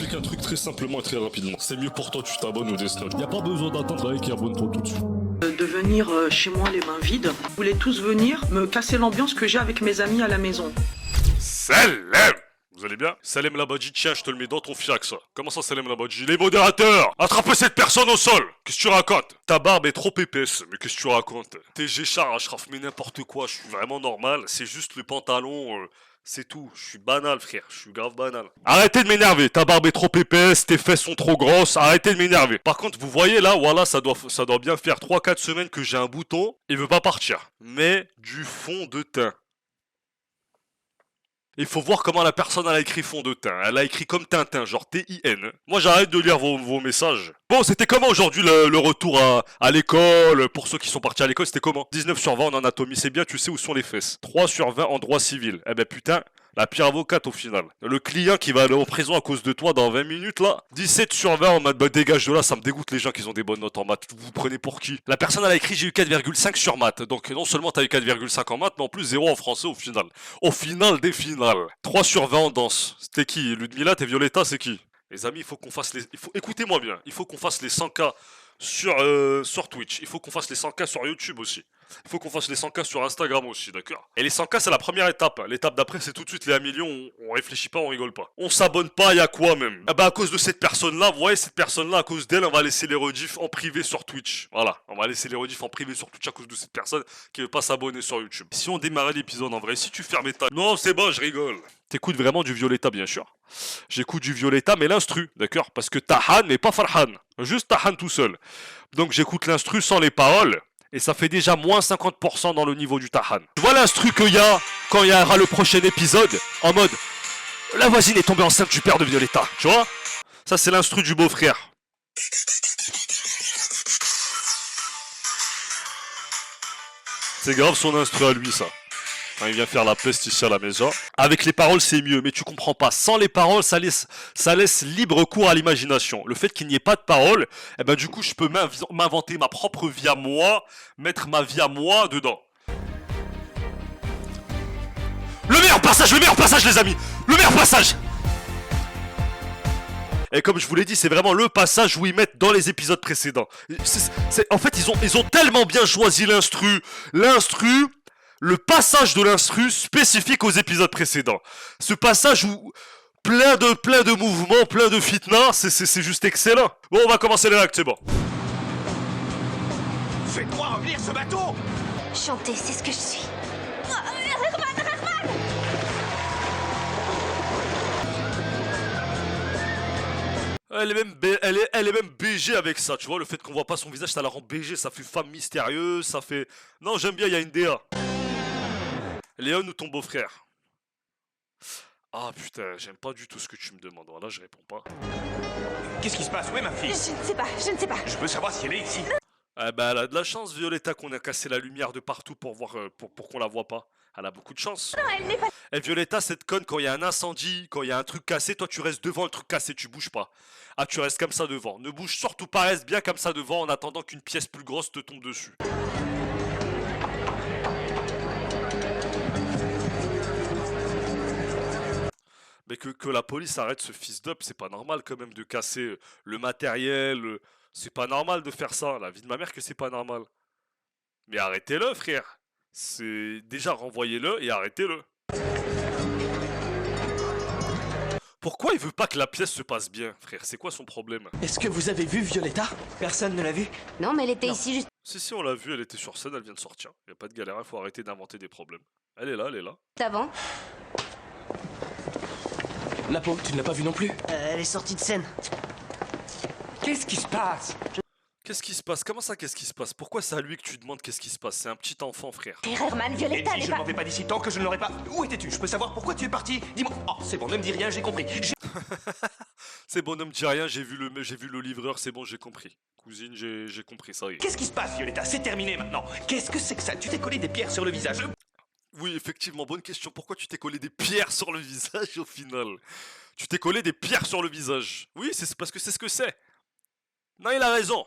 t'explique un truc très simplement et très rapidement. C'est mieux pour toi, tu t'abonnes au destin. Y a pas besoin d'attendre avec et abonne-toi tout de suite. De venir chez moi les mains vides. Vous voulez tous venir me casser l'ambiance que j'ai avec mes amis à la maison. Salam! Vous allez bien? Salem Labadji, tiens, je te le mets dans ton fiac, ça. Comment ça, Salem Labadji? Les modérateurs! Attrapez cette personne au sol! Qu'est-ce que tu racontes? Ta barbe est trop épaisse, mais qu'est-ce que tu racontes? T'es Géchard, Ashraf, mais n'importe quoi, je suis vraiment normal, c'est juste le pantalon, c'est tout. Je suis banal, frère, je suis grave banal. Arrêtez de m'énerver, ta barbe est trop épaisse, tes fesses sont trop grosses, arrêtez de m'énerver. Par contre, vous voyez là, voilà, ça doit bien faire 3-4 semaines que j'ai un bouton, il veut pas partir. Mais du fond de teint. Il faut voir comment la personne elle a écrit fond de teint. Elle a écrit comme Tintin, genre T-I-N. Moi j'arrête de lire vos messages. Bon, c'était comment aujourd'hui le retour à l'école? Pour ceux qui sont partis à l'école, c'était comment? 19 sur 20 en anatomie, c'est bien, tu sais où sont les fesses. 3 sur 20 en droit civil. Eh ben putain, la pire avocate au final. Le client qui va aller en prison à cause de toi dans 20 minutes là. 17 sur 20 en maths, bah dégage de là, ça me dégoûte les gens qui ont des bonnes notes en maths. Vous prenez pour qui? La personne elle a écrit j'ai eu 4,5 sur maths. Donc non seulement t'as eu 4,5 en maths, mais en plus 0 en français au final. Au final des finales. 3 sur 20 en danse. C'était qui? Ludmilla et Violetta, c'est qui? Les amis, il faut qu'on fasse les... Écoutez-moi bien, il faut qu'on fasse les 100K sur Twitch. Il faut qu'on fasse les 100K sur YouTube aussi. Il faut qu'on fasse les 100K sur Instagram aussi, d'accord? Et les 100K, c'est la première étape. L'étape d'après, c'est tout de suite les 1 million. On réfléchit pas, on rigole pas. On s'abonne pas, y a quoi même? Ah bah à cause de cette personne-là, vous voyez, cette personne-là, à cause d'elle, on va laisser les rediffs en privé sur Twitch. Voilà, on va laisser les rediffs en privé sur Twitch à cause de cette personne qui veut pas s'abonner sur YouTube. Si on démarrait l'épisode en vrai, si tu fermais ta... Non, c'est bon, je rigole. T'écoutes vraiment du Violetta, bien sûr. J'écoute du Violetta, mais l'instru, d'accord? Parce que Tahan n'est pas Farhan. Juste Tahan tout seul. Donc j'écoute l'instru sans les paroles. Et ça fait déjà moins 50% dans le niveau du Tahan. Tu vois l'instru qu'il y a quand il y aura le prochain épisode? En mode, la voisine est tombée enceinte du père de Violetta. Tu vois? Ça c'est l'instru du beau-frère. C'est grave son instru à lui ça. Quand il vient faire la peste ici à la maison. Avec les paroles, c'est mieux, mais tu comprends pas. Sans les paroles, ça laisse libre cours à l'imagination. Le fait qu'il n'y ait pas de paroles, eh ben du coup, je peux m'inventer ma propre vie à moi, mettre ma vie à moi dedans. Le meilleur passage, les amis! Le meilleur passage! Et comme je vous l'ai dit, c'est vraiment le passage où ils mettent dans les épisodes précédents. En fait, ils ont tellement bien choisi l'instru. Le passage de l'instru spécifique aux épisodes précédents. Ce passage où plein de mouvements, plein de fitna, c'est juste excellent. Bon, on va commencer les actes, c'est bon. Faites-moi revenir ce bateau! Chanter, c'est ce que je suis. Elle est même BG avec ça, tu vois, le fait qu'on voit pas son visage, ça la rend BG, ça fait femme mystérieuse, ça fait... Non, j'aime bien, il y a une DA. Léon ou ton beau-frère? Ah putain, j'aime pas du tout ce que tu me demandes, voilà, je réponds pas. Qu'est-ce qui se passe? Où est ma fille? Je ne sais pas. Je veux savoir si elle est ici. Ah bah elle a de la chance, Violetta, qu'on a cassé la lumière de partout pour voir, pour qu'on la voit pas. Elle a beaucoup de chance. Non, elle n'est pas... Eh Violetta, cette conne, quand il y a un incendie, quand il y a un truc cassé, toi tu restes devant le truc cassé, tu bouges pas. Ah, tu restes comme ça devant. Ne bouge surtout pas, reste bien comme ça devant en attendant qu'une pièce plus grosse te tombe dessus. Mais que la police arrête ce fils d'up, c'est pas normal quand même de casser le matériel. C'est pas normal de faire ça. La vie de ma mère que c'est pas normal. Mais arrêtez-le, frère. C'est déjà renvoyez-le et arrêtez-le. Pourquoi il veut pas que la pièce se passe bien, frère? C'est quoi son problème? Est-ce que vous avez vu Violetta? Personne ne l'a vue? Non, mais elle était ici juste Si, on l'a vu, elle était sur scène, elle vient de sortir. Y a pas de galère, il faut arrêter d'inventer des problèmes. Elle est là, elle est là. avant. Napo, tu ne l'as pas vue non plus? Elle est sortie de scène. Qu'est-ce qui se passe? Qu'est-ce qui se passe? Comment ça, qu'est-ce qui se passe? Pourquoi c'est à lui que tu demandes qu'est-ce qui se passe? C'est un petit enfant, frère. Herman, Et Violetta si n'est je pas... m'en vais pas d'ici tant que je ne l'aurai pas... Où étais-tu? Je peux savoir pourquoi tu es parti? Dis-moi... Oh, c'est bon, ne me dis rien, j'ai compris. C'est bon, ne me dis rien, j'ai vu le livreur, c'est bon, j'ai compris. Cousine, j'ai compris, ça y est. Qu'est-ce qui se passe, Violetta? C'est terminé maintenant. Qu'est-ce que c'est que ça? Tu t'es collé des pierres sur le visage. Oui, effectivement, bonne question. Pourquoi tu t'es collé des pierres sur le visage au final? Tu t'es collé des pierres sur le visage. Oui, c'est parce que c'est ce que c'est. Non, il a raison.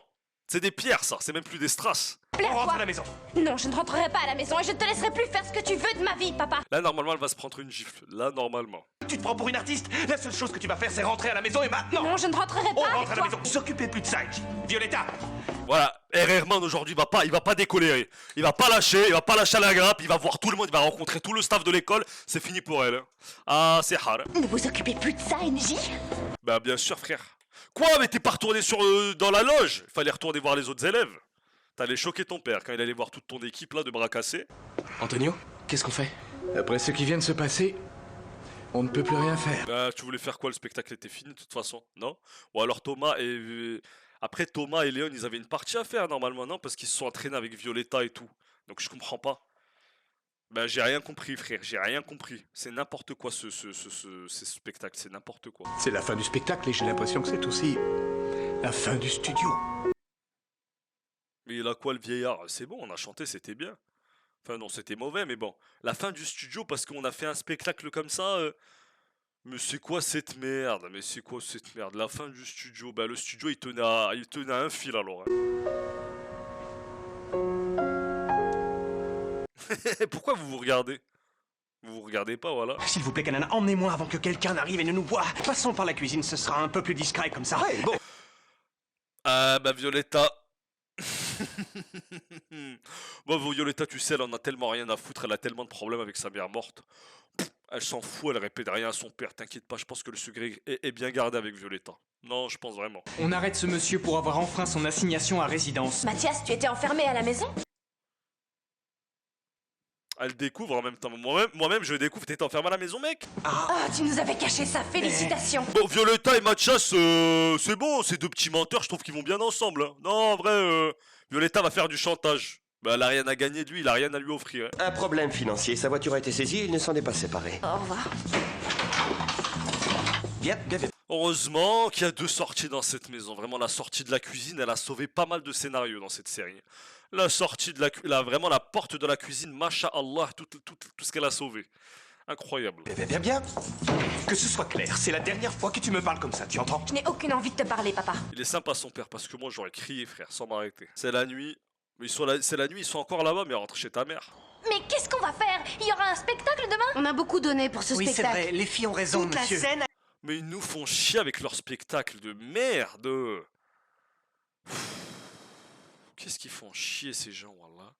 C'est des pierres, ça. C'est même plus des strass. On rentre à Plaire-toi. la maison. Non, je ne rentrerai pas à la maison et je ne te laisserai plus faire ce que tu veux de ma vie, papa. Là, normalement, elle va se prendre une gifle. Là, normalement. Tu te prends pour une artiste? La seule chose que tu vas faire, c'est rentrer à la maison et maintenant. Non, je ne rentrerai On pas avec rentre à la toi. maison. S'occuper plus de ça. Violetta. Voilà, RR-Man aujourd'hui, il va pas décoller. Il va pas lâcher à la grappe, il va voir tout le monde, il va rencontrer tout le staff de l'école. C'est fini pour elle. Hein. Ah, c'est hard. Ne vous occupez plus de ça, NJ. Bah, bien sûr, frère. Quoi, mais t'es pas retourné dans la loge? Fallait retourner voir les autres élèves. T'allais choquer ton père quand il allait voir toute ton équipe là de bras cassés. Antonio, qu'est-ce qu'on fait? Après ce qui vient de se passer, on ne peut plus rien faire. Bah, tu voulais faire quoi? Le spectacle était fini de toute façon, non? Ou alors Thomas et... Après, Thomas et Léon, ils avaient une partie à faire normalement, non? Parce qu'ils se sont entraînés avec Violetta et tout. Donc je comprends pas. Bah, j'ai rien compris, frère, j'ai rien compris. C'est n'importe quoi ce spectacle, c'est n'importe quoi. C'est la fin du spectacle et j'ai l'impression que c'est aussi la fin du studio. Mais il a quoi le vieillard? C'est bon, on a chanté, c'était bien. Enfin non, c'était mauvais, mais bon. La fin du studio parce qu'on a fait un spectacle comme ça. Mais c'est quoi cette merde? Mais c'est quoi cette merde? La fin du studio. Bah le studio il tenait à un fil alors. Hein. Pourquoi vous vous regardez? Vous vous regardez pas, voilà. S'il vous plaît, Kanana, emmenez-moi avant que quelqu'un n'arrive et ne nous voie. Passons par la cuisine, ce sera un peu plus discret comme ça. Ouais, bon. Ah bah Violetta. Bon Violetta, tu sais, elle en a tellement rien à foutre, elle a tellement de problèmes avec sa mère morte. Elle s'en fout, elle répète rien à son père, t'inquiète pas, je pense que le secret est bien gardé avec Violetta. Non, je pense vraiment. On arrête ce monsieur pour avoir enfreint son assignation à résidence. Mathias, tu étais enfermé à la maison? Elle découvre en même temps. Moi-même, je découvre, t'étais enfermé à la maison, mec. Oh, tu nous avais caché ça, félicitations. Bon, Violetta et Mathias, c'est bon, ces deux petits menteurs, je trouve qu'ils vont bien ensemble. Hein. Non, en vrai, Violetta va faire du chantage. Bah, elle a rien à gagner de lui, il a rien à lui offrir. Hein. Un problème financier. Sa voiture a été saisie, il ne s'en est pas séparé. Au revoir. Bien, bien, bien. Heureusement qu'il y a deux sorties dans cette maison. Vraiment, la sortie de la cuisine, elle a sauvé pas mal de scénarios dans cette série. La sortie de vraiment la porte de la cuisine, masha'Allah, tout ce qu'elle a sauvé. Incroyable. Bien, bien, bien, bien. Que ce soit clair, c'est la dernière fois que tu me parles comme ça, tu entends? Je n'ai aucune envie de te parler, papa. Il est sympa son père, parce que moi j'aurais crié, frère, sans m'arrêter. C'est la nuit. Mais c'est la nuit, ils sont encore là-bas, mais rentre chez ta mère. Mais qu'est-ce qu'on va faire? Il y aura un spectacle demain? On a beaucoup donné pour ce Oui, c'est spectacle. vrai, les filles ont raison, Toute la monsieur. scène. Mais ils nous font chier avec leur spectacle de merde. Qu'est-ce qu'ils font chier ces gens, wallah.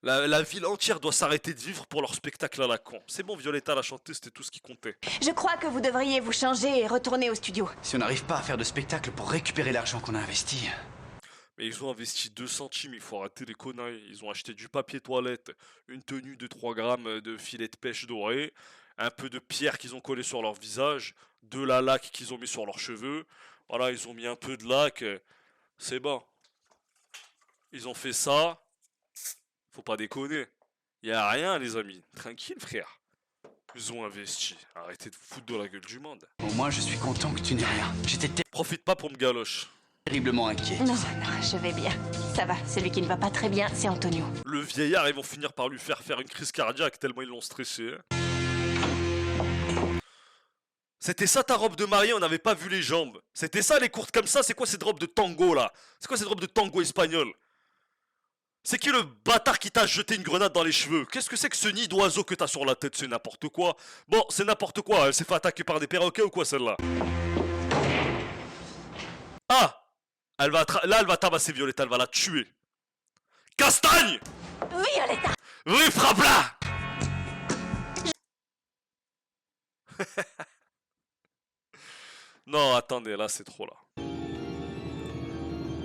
La ville entière doit s'arrêter de vivre pour leur spectacle à la con. C'est bon, Violetta l'a chanté, c'était tout ce qui comptait. Je crois que vous devriez vous changer et retourner au studio. Si on n'arrive pas à faire de spectacle pour récupérer l'argent qu'on a investi. Mais ils ont investi 2 centimes, il faut arrêter les conneries. Ils ont acheté du papier toilette, une tenue de 3 grammes de filet de pêche doré, un peu de pierre qu'ils ont collé sur leur visage, de la laque qu'ils ont mis sur leurs cheveux. Voilà, ils ont mis un peu de laque. C'est bon. Ils ont fait ça. Faut pas déconner. Y a rien, les amis. Tranquille, frère. Ils ont investi. Arrêtez de foutre de la gueule du monde. Au moins, je suis content que tu n'aies rien. J'étais Profite pas pour me galoche. terriblement inquiet. Non, non, je vais bien. Ça va, celui qui ne va pas très bien, c'est Antonio. Le vieillard, ils vont finir par lui faire une crise cardiaque tellement ils l'ont stressé. Hein. C'était ça ta robe de mariée, on n'avait pas vu les jambes. C'était ça les courtes comme ça, c'est quoi cette robe de tango là? C'est quoi cette robe de tango espagnol? C'est qui le bâtard qui t'a jeté une grenade dans les cheveux? Qu'est-ce que c'est que ce nid d'oiseau que t'as sur la tête? C'est n'importe quoi. Bon, c'est n'importe quoi, elle s'est fait attaquer par des perroquets ou quoi celle-là? Ah! Là, elle va tabasser Violetta, elle va la tuer. Castagne! Violetta! Oui, frappe-la! Non, attendez, là c'est trop là.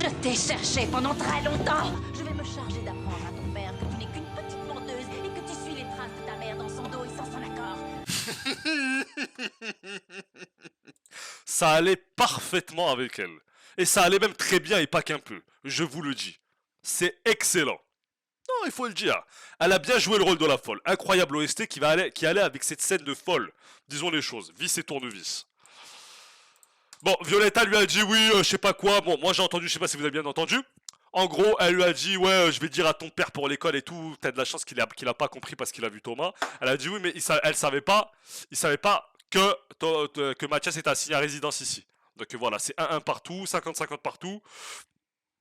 Je t'ai cherché pendant très longtemps. Je vais me charger d'apprendre à ton père que tu n'es qu'une petite menteuse et que tu suis les traces de ta mère dans son dos et sans son accord. Ça allait parfaitement avec elle. Et ça allait même très bien et pas qu'un peu. Je vous le dis. C'est excellent. Non, il faut le dire. Elle a bien joué le rôle de la folle. Incroyable OST qui allait avec cette scène de folle. Disons les choses. Vis et tournevis. Bon, Violetta lui a dit oui, je sais pas quoi. Bon, moi j'ai entendu, je sais pas si vous avez bien entendu. En gros, elle lui a dit ouais, je vais dire à ton père pour l'école et tout. T'as de la chance qu'il a pas compris parce qu'il a vu Thomas. Elle a dit oui, mais elle savait pas que Mathias était assigné à résidence ici. Donc voilà, c'est 1-1 partout, 50-50 partout.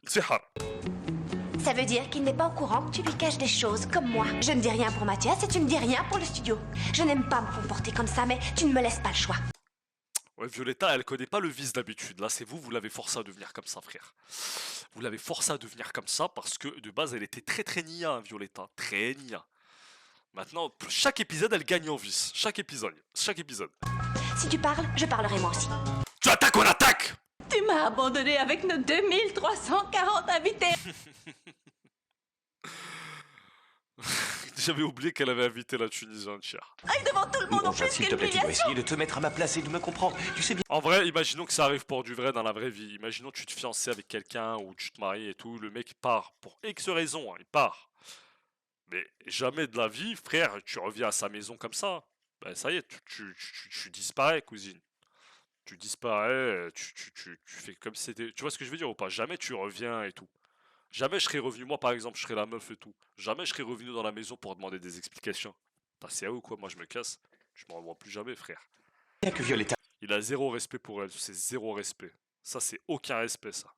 C'est haram. Ça veut dire qu'il n'est pas au courant que tu lui caches des choses, comme moi. Je ne dis rien pour Mathias et tu ne dis rien pour le studio. Je n'aime pas me comporter comme ça, mais tu ne me laisses pas le choix. Ouais, Violetta, elle connaît pas le vice d'habitude. Là, c'est vous l'avez forcé à devenir comme ça, frère. Vous l'avez forcé à devenir comme ça parce que de base, elle était très nia, hein, Violetta. Très nia. Maintenant, chaque épisode, elle gagne en vice. Chaque épisode. Si tu parles, je parlerai moi aussi. Tu attaques, on attaque! Tu m'as abandonné avec nos 2340 invités. J'avais oublié qu'elle avait invité la Tunisie entière. Et devant tout le monde, en plus, S'il te quelle plaît, tu dois humiliation. essayer de te mettre à ma place et de me comprendre. Tu sais bien. En vrai, imaginons que ça arrive pour du vrai dans la vraie vie. Imaginons que tu te fiançais avec quelqu'un ou tu te maries et tout. Le mec il part pour X raisons, hein, il part. Mais jamais de la vie, frère, tu reviens à sa maison comme ça. Ben ça y est, tu disparais, cousine. Tu disparais, tu fais comme si c'était... Tu vois ce que je veux dire ou pas? Jamais tu reviens et tout. Jamais je serais revenu, moi par exemple, je serais la meuf et tout. Jamais je serais revenu dans la maison pour demander des explications. T'as c'est à ou quoi? Moi je me casse. Je m'en revois plus jamais, frère. Que Violetta Il a zéro respect pour elle, c'est zéro respect. Ça, c'est aucun respect, ça.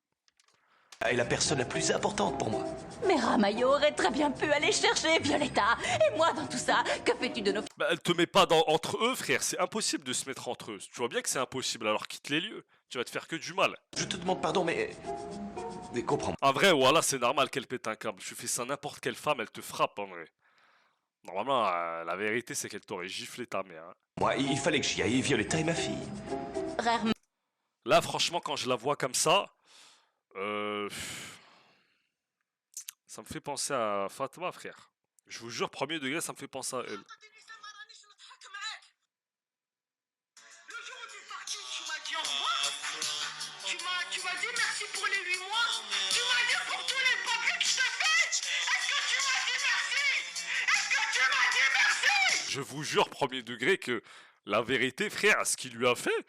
est la personne la plus importante pour moi. Mais Ramayo aurait très bien pu aller chercher Violetta. Et moi, dans tout ça, que fais-tu de nos... Bah, elle te met pas entre eux, frère. C'est impossible de se mettre entre eux. Tu vois bien que c'est impossible, alors quitte les lieux. Tu vas te faire que du mal. Je te demande pardon, mais comprends-moi. En vrai, voilà, c'est normal qu'elle pète un câble. Tu fais ça à n'importe quelle femme, elle te frappe, en vrai. Normalement, la vérité, c'est qu'elle t'aurait giflé ta mère. Hein. Moi, il fallait que j'y aille. Violetta est ma fille. Rarement. Là, franchement, quand je la vois comme ça, ça me fait penser à Fatma, frère. Je vous jure, premier degré, ça me fait penser à elle. Le jour où tu es parti, tu m'as dit au revoir. Tu m'as dit merci pour les 8 mois. Tu m'as dit pour tous les papiers que je t'ai fait. Est-ce que tu m'as dit merci? Est-ce que tu m'as dit merci? Je vous jure, premier degré, que la vérité, frère, ce qu'il lui a fait,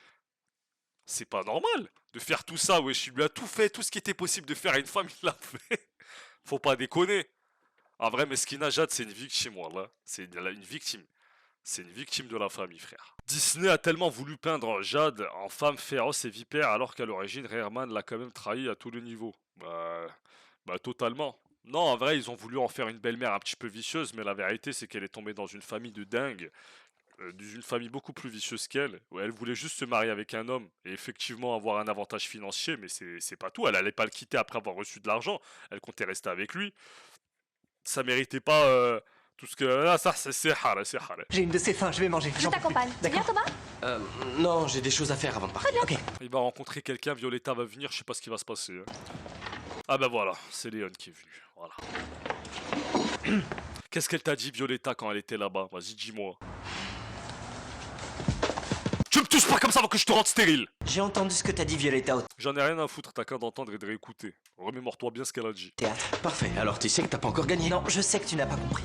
c'est pas normal de faire tout ça, wesh. Il lui a tout fait, tout ce qui était possible de faire à une femme, il l'a fait. Faut pas déconner. En vrai, Meskina Jade, c'est une victime, voilà. C'est une victime. C'est une victime de la famille, frère. Disney a tellement voulu peindre Jade en femme féroce et vipère, alors qu'à l'origine, Rehrman l'a quand même trahi à tous les niveaux. Bah, totalement. Non, en vrai, ils ont voulu en faire une belle-mère un petit peu vicieuse, mais la vérité, c'est qu'elle est tombée dans une famille de dingue. D'une famille beaucoup plus vicieuse qu'elle, où elle voulait juste se marier avec un homme et effectivement avoir un avantage financier, mais c'est pas tout. Elle allait pas le quitter après avoir reçu de l'argent, elle comptait rester avec lui. Ça méritait pas tout ce que... Ah, ça, c'est hara, c'est hara. J'ai une de ces fins, je vais manger. Je t'accompagne. Tu viens, Thomas? Non, j'ai des choses à faire avant de partir. Ok. Il va rencontrer quelqu'un, Violetta va venir, je sais pas ce qui va se passer. Hein. Ah bah voilà, c'est Léon qui est venu, voilà. Qu'est-ce qu'elle t'a dit, Violetta, quand elle était là-bas? Vas-y, dis-moi. Tu me touches pas comme ça avant que je te rende stérile! J'ai entendu ce que t'as dit, Violetta, au J'en ai rien à foutre, t'as qu'à d'entendre et de réécouter. Remémore-toi bien ce qu'elle a dit. théâtre. Parfait, alors tu sais que t'as pas encore gagné. Non, je sais que tu n'as pas compris.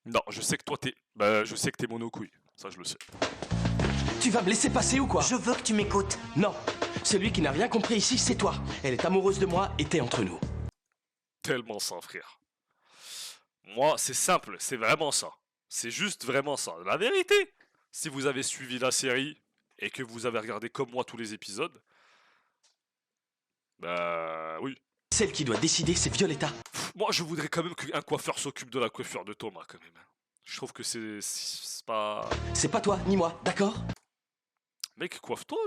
Non, je sais que toi t'es... Bah, je sais que t'es monocouille. Ça, je le sais. Tu vas me laisser passer ou quoi? Je veux que tu m'écoutes. Non, celui qui n'a rien compris ici, c'est toi. Elle est amoureuse de moi et t'es entre nous. Tellement ça, frère. Moi, c'est simple, c'est vraiment ça. C'est juste vraiment ça. La vérité, si vous avez suivi la série et que vous avez regardé comme moi tous les épisodes, bah oui. Celle qui doit décider, c'est Violetta. Moi, je voudrais quand même qu'un coiffeur s'occupe de la coiffure de Thomas, quand même. Je trouve que c'est pas... C'est pas toi, ni moi, d'accord? Mec, coiffe-toi,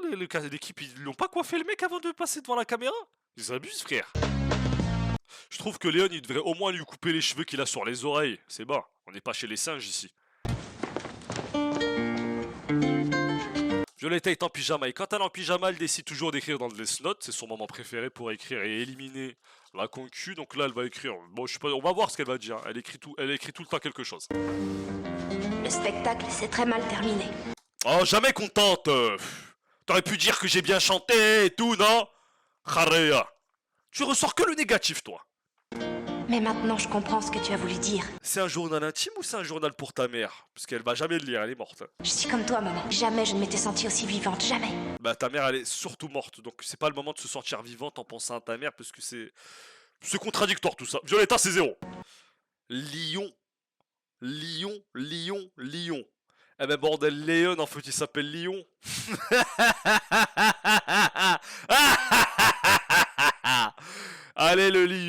l'équipe, ils l'ont pas coiffé le mec avant de passer devant la caméra? Ils abusent, frère. Je trouve que Léon, il devrait au moins lui couper les cheveux qu'il a sur les oreilles. C'est bon, on n'est pas chez les singes ici. Violetta est en pyjama et quand elle est en pyjama, elle décide toujours d'écrire dans le Death Note. C'est son moment préféré pour écrire et éliminer la concu. Donc là, elle va écrire. Bon, je sais pas, on va voir ce qu'elle va dire. Elle écrit tout le temps quelque chose. Le spectacle s'est très mal terminé. Oh, jamais contente. T'aurais pu dire que j'ai bien chanté et tout, non? Khareya. Tu ressors que le négatif, toi. Mais maintenant, je comprends ce que tu as voulu dire. C'est un journal intime ou c'est un journal pour ta mère? Parce qu'elle va jamais le lire, elle est morte. Je suis comme toi, maman. Jamais je ne m'étais sentie aussi vivante, jamais. Bah ta mère elle est surtout morte, donc c'est pas le moment de se sentir vivante en pensant à ta mère parce que c'est contradictoire tout ça. Violetta c'est zéro. Lion. Eh ben bordel, Léon en fait il s'appelle Lion. Allez le lion.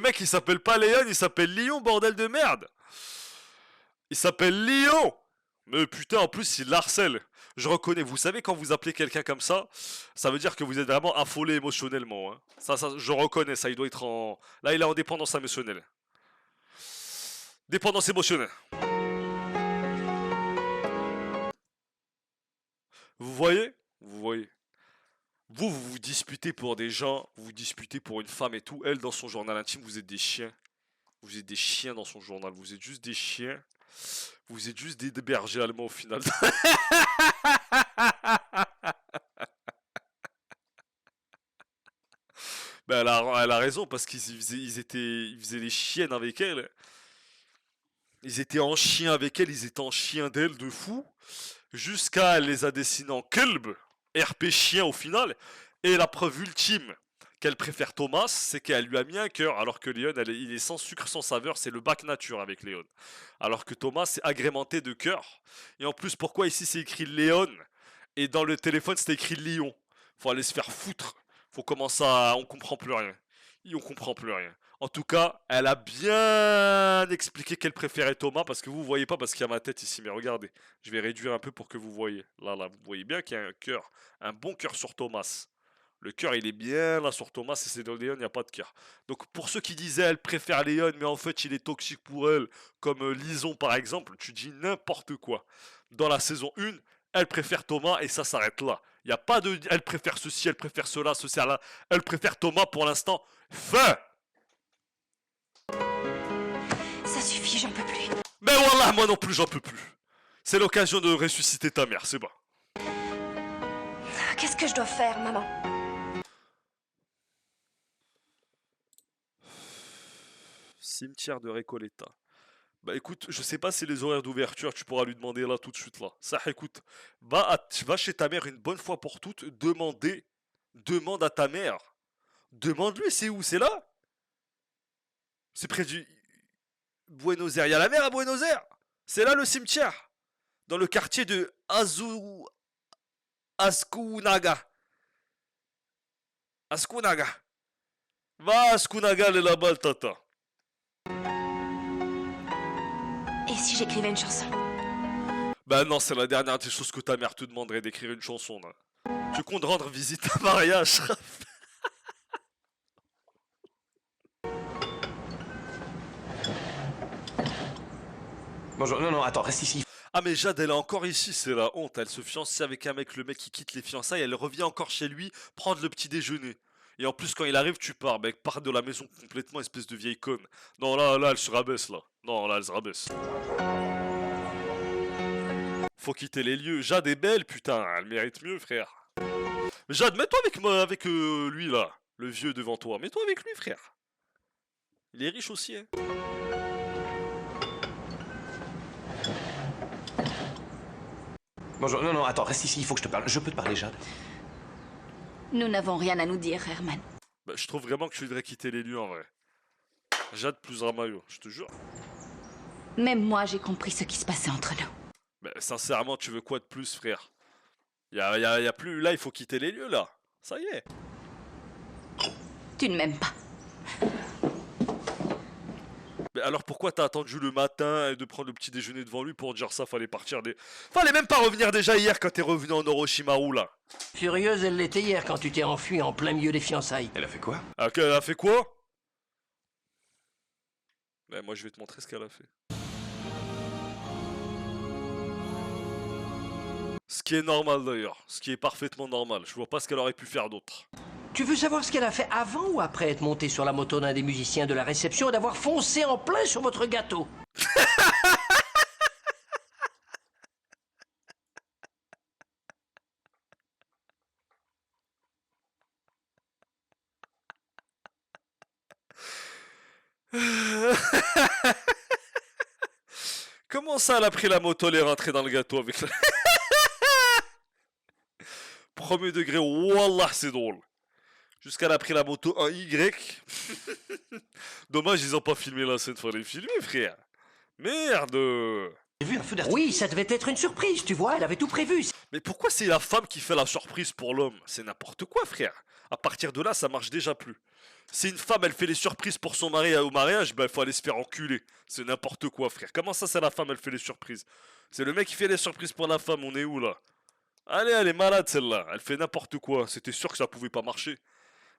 mec, il s'appelle pas Léon, il s'appelle Lyon, bordel de merde. Il s'appelle Lyon. Mais putain, en plus, il harcèle. Je reconnais, vous savez, quand vous appelez quelqu'un comme ça veut dire que vous êtes vraiment affolé émotionnellement. Hein. Ça, je reconnais, ça, il doit être en... Là, il est en dépendance émotionnelle. Dépendance émotionnelle. Vous voyez? Vous voyez? Vous vous disputez pour des gens, vous vous disputez pour une femme et tout. Elle, dans son journal intime, vous êtes des chiens. Vous êtes des chiens dans son journal. Vous êtes juste des chiens. Vous êtes juste des bergers allemands au final. Ben elle a raison parce qu'ils faisaient les chiennes avec elle. Ils étaient en chien avec elle, ils étaient en chien d'elle de fou. Jusqu'à elle les a dessinés en kelb, RP chien au final. Et la preuve ultime qu'elle préfère Thomas, c'est qu'elle lui a mis un cœur. Alors que Léon, il est sans sucre, sans saveur, c'est le bac nature avec Léon. Alors que Thomas, c'est agrémenté de cœur. Et en plus, pourquoi ici c'est écrit Léon et dans le téléphone c'est écrit Lyon? Faut aller se faire foutre. Faut commencer à... On comprend plus rien. On comprend plus rien. En tout cas, elle a bien expliqué qu'elle préférait Thomas, parce que vous voyez pas, parce qu'il y a ma tête ici, mais regardez, je vais réduire un peu pour que vous voyez. Là, vous voyez bien qu'il y a un cœur, un bon cœur sur Thomas. Le cœur, il est bien là sur Thomas, et c'est dans Léon, il n'y a pas de cœur. Donc pour ceux qui disaient, elle préfère Léon, mais en fait, il est toxique pour elle, comme Lison par exemple, tu dis n'importe quoi. Dans la saison 1, elle préfère Thomas, et ça s'arrête là. Il n'y a pas de... Elle préfère ceci, elle préfère cela, ceci, là. Elle préfère Thomas pour l'instant. Fin. Ça suffit, j'en peux plus. Mais voilà, moi non plus, j'en peux plus. C'est l'occasion de ressusciter ta mère, c'est bon. Qu'est-ce que je dois faire, maman? Cimetière de Recoleta. Bah écoute, je sais pas si les horaires d'ouverture, tu pourras lui demander là tout de suite là. Ça, écoute, va chez ta mère une bonne fois pour toutes, demande à ta mère. Demande-lui, c'est où? C'est là? C'est près du... Buenos Aires. Il y a la mer à Buenos Aires. C'est là le cimetière. Dans le quartier de Ascunaga. Ascunaga. Va à Ascunaga, elle est là-bas, le tata. Et si j'écrivais une chanson? Bah non, c'est la dernière des choses que ta mère te demanderait d'écrire une chanson, là. Tu comptes rendre visite à Maria Ashraf? Bonjour, non, attends, reste ici. Ah mais Jade, elle est encore ici, c'est la honte. Elle se fiançait avec un mec, le mec qui quitte les fiançailles, elle revient encore chez lui prendre le petit déjeuner. Et en plus, quand il arrive, tu pars, mec, pars de la maison complètement, espèce de vieille conne. Non, là, elle se rabaisse, là. Non, là, elle se rabaisse. Faut quitter les lieux. Jade est belle, putain, elle mérite mieux, frère. Jade, mets-toi avec lui, là. Le vieux devant toi. Mets-toi avec lui, frère. Il est riche aussi, hein. Bonjour, non, attends, reste ici, il faut que je te parle. Je peux te parler, Jade? Nous n'avons rien à nous dire, Herman. Bah, je trouve vraiment que tu devrais quitter les lieux, en vrai. Jade plus Ramayo, je te jure. Même moi, j'ai compris ce qui se passait entre nous. Mais sincèrement, tu veux quoi de plus, frère? Y a plus... Là, il faut quitter les lieux, là. Ça y est. Tu ne m'aimes pas. Mais alors pourquoi t'as attendu le matin et de prendre le petit déjeuner devant lui pour dire ça? Fallait partir des... Fallait même pas revenir déjà hier quand t'es revenu en Orochimaru, là. Furieuse, elle l'était hier quand tu t'es enfui en plein milieu des fiançailles. Elle a fait quoi? Ah, elle a fait quoi? Ben, moi, je vais te montrer ce qu'elle a fait. Ce qui est normal, d'ailleurs. Ce qui est parfaitement normal. Je vois pas ce qu'elle aurait pu faire d'autre. Tu veux savoir ce qu'elle a fait avant ou après être montée sur la moto d'un des musiciens de la réception et d'avoir foncé en plein sur votre gâteau? Comment ça, elle a pris la moto, elle est rentrée dans le gâteau avec la... Premier degré, wallah, c'est drôle. Jusqu'à elle a pris la moto en Y. Dommage, ils ont pas filmé la scène, fallait filmer, frère. Merde. J'ai vu un feu d'artifice. Oui, ça devait être une surprise, tu vois, elle avait tout prévu. Mais pourquoi c'est la femme qui fait la surprise pour l'homme? C'est n'importe quoi, frère. À partir de là, ça marche déjà plus. Si une femme, elle fait les surprises pour son mari au mariage, bah, il faut aller se faire enculer. C'est n'importe quoi, frère. Comment ça, c'est la femme, elle fait les surprises? C'est le mec qui fait les surprises pour la femme, on est où, là? Allez, elle est malade, celle-là. Elle fait n'importe quoi. C'était sûr que ça pouvait pas marcher.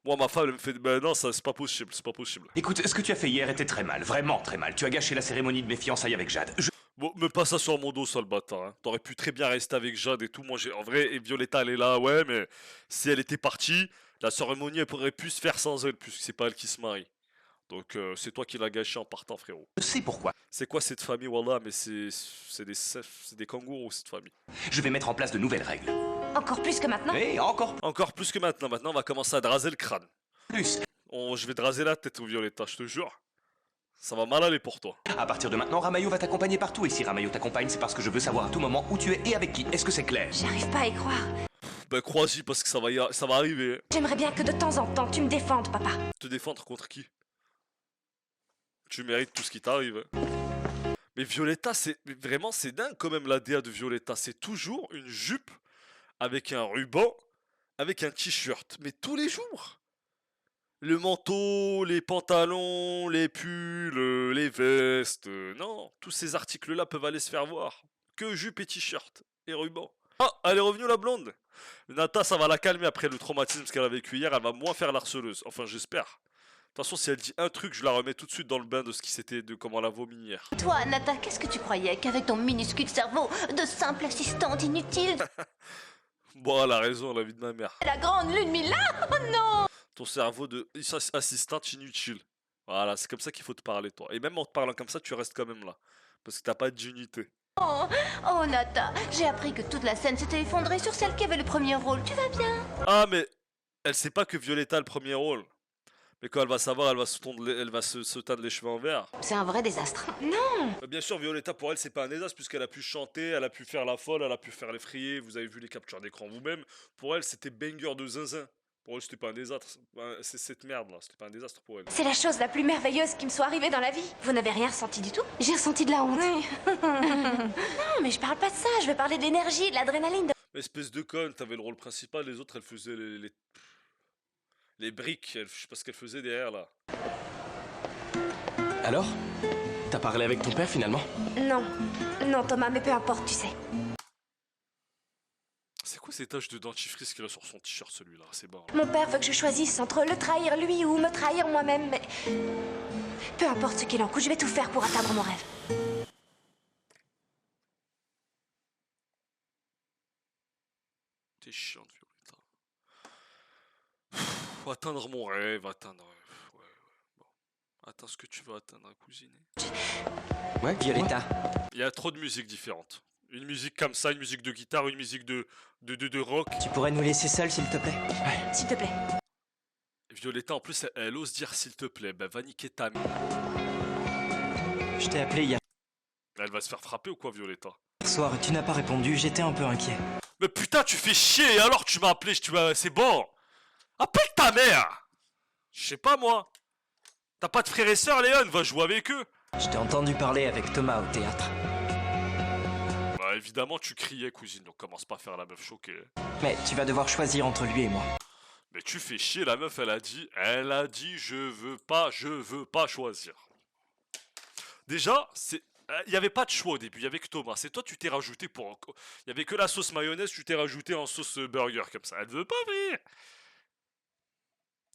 Moi, ma femme, elle me fait... Bah non, ça, c'est pas possible, c'est pas possible. Écoute, ce que tu as fait hier était très mal, vraiment très mal. Tu as gâché la cérémonie de mes fiançailles avec Jade. Bon, me pas ça sur mon dos, sale bâtard. Hein. T'aurais pu très bien rester avec Jade et tout. Moi, en vrai, et Violetta, elle est là, ouais, mais si elle était partie, la cérémonie, elle pourrait plus se faire sans elle, puisque c'est pas elle qui se marie. Donc, c'est toi qui l'as gâché en partant, frérot. Je sais pourquoi. C'est quoi cette famille, Wallah? Mais c'est des kangourous, cette famille. Je vais mettre en place de nouvelles règles. Encore plus que maintenant? Et encore Encore plus que maintenant. Maintenant, on va commencer à te raser le crâne. plus. Je vais te raser la tête au Violetta, je te jure. Ça va mal aller pour toi. À partir de maintenant, Ramayo va t'accompagner partout. Et si Ramayo t'accompagne, c'est parce que je veux savoir à tout moment où tu es et avec qui. Est-ce que c'est clair? J'arrive pas à y croire. Ben crois-y parce que ça va arriver. J'aimerais bien que de temps en temps tu me défendes, papa. Te défendre contre qui? Tu mérites tout ce qui t'arrive. Mais Violetta, c'est dingue quand même la DA de Violetta. C'est toujours une jupe avec un ruban, avec un t-shirt. Mais tous les jours. Le manteau, les pantalons, les pulls, les vestes. Non, tous ces articles-là peuvent aller se faire voir. Que jupe et t-shirt et ruban. Ah, elle est revenue la blonde. Nata, ça va la calmer après le traumatisme qu'elle a vécu hier. Elle va moins faire l'harceleuse. Enfin, j'espère. De toute façon, si elle dit un truc, je la remets tout de suite dans le bain de ce qui c'était, de comment elle a vomi hier. Toi, Nata, qu'est-ce que tu croyais qu'avec ton minuscule cerveau de simple assistante inutile, Bon, elle a raison, la vie de ma mère. la grande lune Mila? Oh non! Ton cerveau de assistante inutile. Voilà, c'est comme ça qu'il faut te parler, toi. Et même en te parlant comme ça, tu restes quand même là. Parce que t'as pas de dignité. Oh, Nata, j'ai appris que toute la scène s'était effondrée sur celle qui avait le premier rôle. Tu vas bien? Ah, mais elle sait pas que Violetta a le premier rôle. Mais quand elle va savoir, elle va se teindre les cheveux en vert. C'est un vrai désastre. Non! Bien sûr, Violetta, pour elle, c'est pas un désastre, puisqu'elle a pu chanter, elle a pu faire la folle, elle a pu faire les frayés. Vous avez vu les captures d'écran vous-même. Pour elle, c'était banger de zinzin. Pour elle, c'était pas un désastre. C'est cette merde-là, c'était pas un désastre pour elle. C'est la chose la plus merveilleuse qui me soit arrivée dans la vie. Vous n'avez rien ressenti du tout? J'ai ressenti de la honte. Non, mais je parle pas de ça. Je veux parler de l'énergie, de l'adrénaline. Espèce de conne, t'avais le rôle principal, les autres, elles faisaient les briques. Je sais pas ce qu'elles faisaient derrière, là. Alors? T'as parlé avec ton père finalement? Non. Non, Thomas, mais peu importe, tu sais. C'est quoi ces taches de dentifrice qu'il a sur son t-shirt, celui-là? C'est bon. Mon père veut que je choisisse entre le trahir lui ou me trahir moi-même, mais... Peu importe ce qu'il en coûte, je vais tout faire pour atteindre mon rêve. T'es chiante, Violetta. Atteindre mon rêve, atteindre... Ouais, bon. Atteins ce que tu veux atteindre, cousine. Ouais, Violetta. Il y a trop de musiques différentes. Une musique comme ça, une musique de guitare, une musique de rock. Tu pourrais nous laisser seuls, s'il te plaît? S'il te plaît. Violetta, en plus, elle ose dire s'il te plaît. Ben, va niquer ta mère. Je t'ai appelé hier Elle va se faire frapper ou quoi, Violetta? soir et tu n'as pas répondu, j'étais un peu inquiet. Mais putain, tu fais chier, et alors tu m'as appelé, c'est bon. Appelle ta mère. Je sais pas, moi. T'as pas de frères et sœurs, Léon, va jouer avec eux. Je t'ai entendu parler avec Thomas au théâtre. Bah, évidemment, tu criais, cousine, donc commence pas à faire la meuf choquée. Mais tu vas devoir choisir entre lui et moi. Mais tu fais chier, la meuf, elle a dit, je veux pas choisir. Déjà, il n'y avait pas de choix au début, il y avait que Thomas. C'est toi, tu t'es rajouté pour... Il y avait que la sauce mayonnaise, tu t'es rajouté en sauce burger, comme ça. Elle veut pas venir.